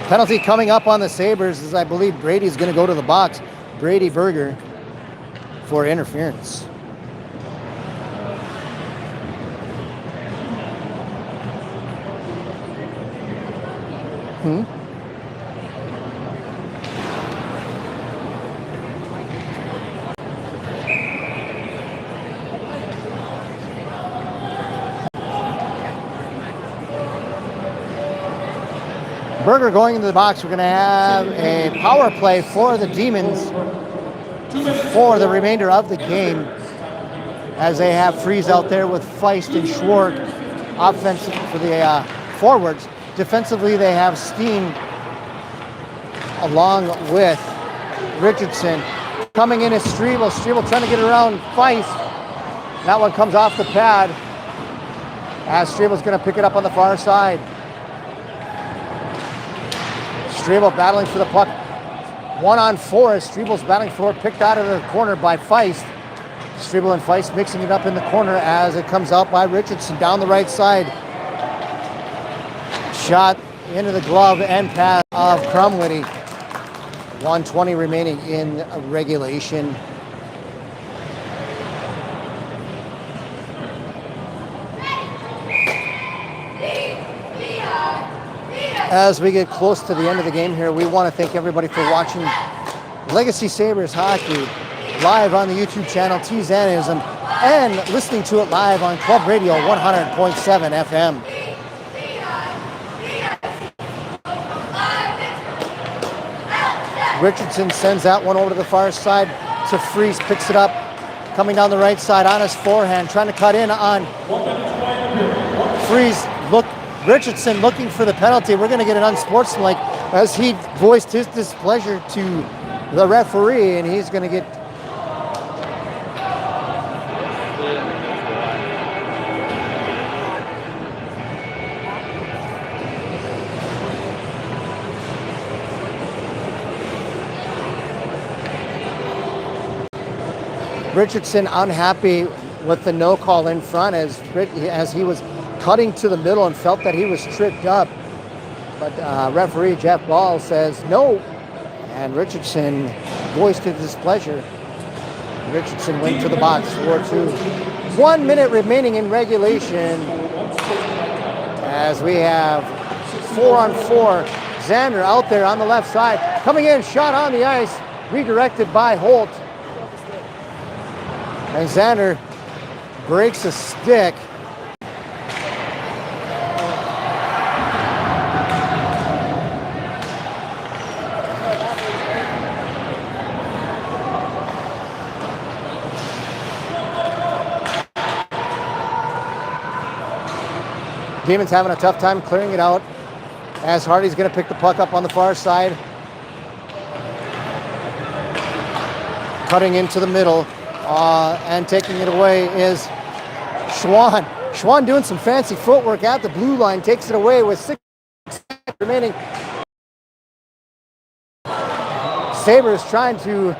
Penalty coming up on the Sabres is, I believe, Brady's going to go to the box. Brady Berger for interference. Berger going into the box. We're going to have a power play for the Demons for the remainder of the game, as they have Freeze out there with Feist and Schwartz offensive for the forwards. Defensively, they have Steen along with Richardson. Coming in is Striebel. Striebel trying to get around Feist. That one comes off the pad as Striebel's going to pick it up on the far side. Striebel battling for the puck. 1-on-4 as Striebel's battling for it, picked out of the corner by Feist. Striebel and Feist mixing it up in the corner as it comes out by Richardson down the right side. Shot into the glove and pass of Crumwitty. 1:20 remaining in regulation. As we get close to the end of the game here, we want to thank everybody for watching Legacy Sabres Hockey live on the YouTube channel T-Zanism and listening to it live on Club Radio 100.7 FM. Richardson sends that one over to the far side to Freeze, picks it up, coming down the right side on his forehand, trying to cut in on Freeze. Richardson looking for the penalty. We're going to get an unsportsmanlike as he voiced his displeasure to the referee, and he's going to get Richardson unhappy with the no call in front as he was cutting to the middle and felt that he was tripped up. But referee Jeff Ball says no, and Richardson voiced his displeasure. Richardson went to the box, 4-2. 1 minute remaining in regulation as we have 4-on-4 Xander out there on the left side. Coming in, shot on the ice. Redirected by Holt. And Xander breaks a stick. Demons having a tough time clearing it out as Hardy's going to pick the puck up on the far side. Cutting into the middle and taking it away is Schwann. Schwann doing some fancy footwork at the blue line, takes it away with 6 seconds remaining. Sabers trying to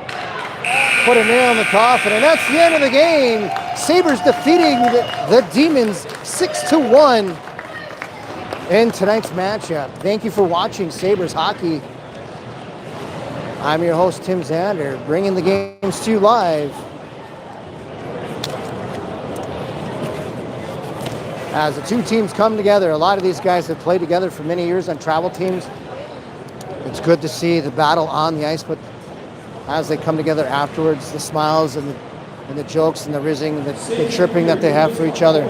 put a nail in the coffin, and that's the end of the game. Sabers defeating the Demons 6-1 in tonight's matchup. Thank you for watching Sabers Hockey. I'm your host, Tim Zander, bringing the games to you live. As the two teams come together, a lot of these guys have played together for many years on travel teams. It's good to see the battle on the ice, but as they come together afterwards, the smiles and the jokes and the rizzing and the chirping that they have for each other.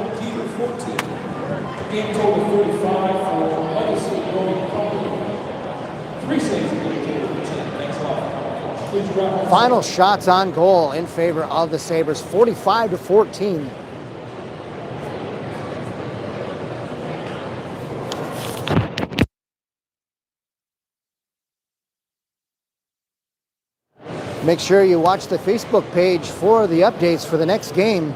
Game total 45 for Legacy going public. 3 saves indicated for 10. Thanks a lot. Please wrap up. Final shots on goal in favor of the Sabres, 45-14. Make sure you watch the Facebook page for the updates for the next game.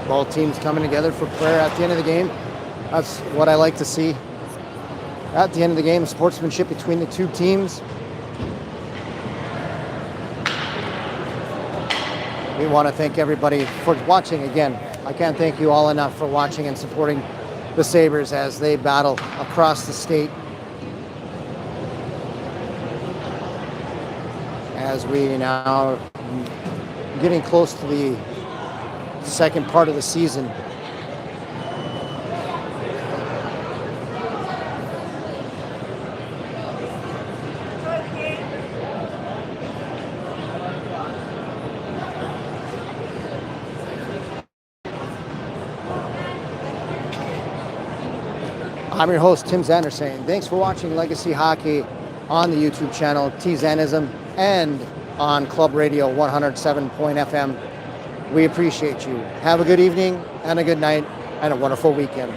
Both teams coming together for prayer at the end of the game. That's what I like to see. At the end of the game, sportsmanship between the two teams. We want to thank everybody for watching again. I can't thank you all enough for watching and supporting the Sabres as they battle across the state. As we now getting close to the second part of the season. I'm your host, Tim Zander, saying thanks for watching Legacy Hockey on the YouTube channel, T-Zanism, and on Club Radio 107.FM. We appreciate you. Have a good evening and a good night and a wonderful weekend.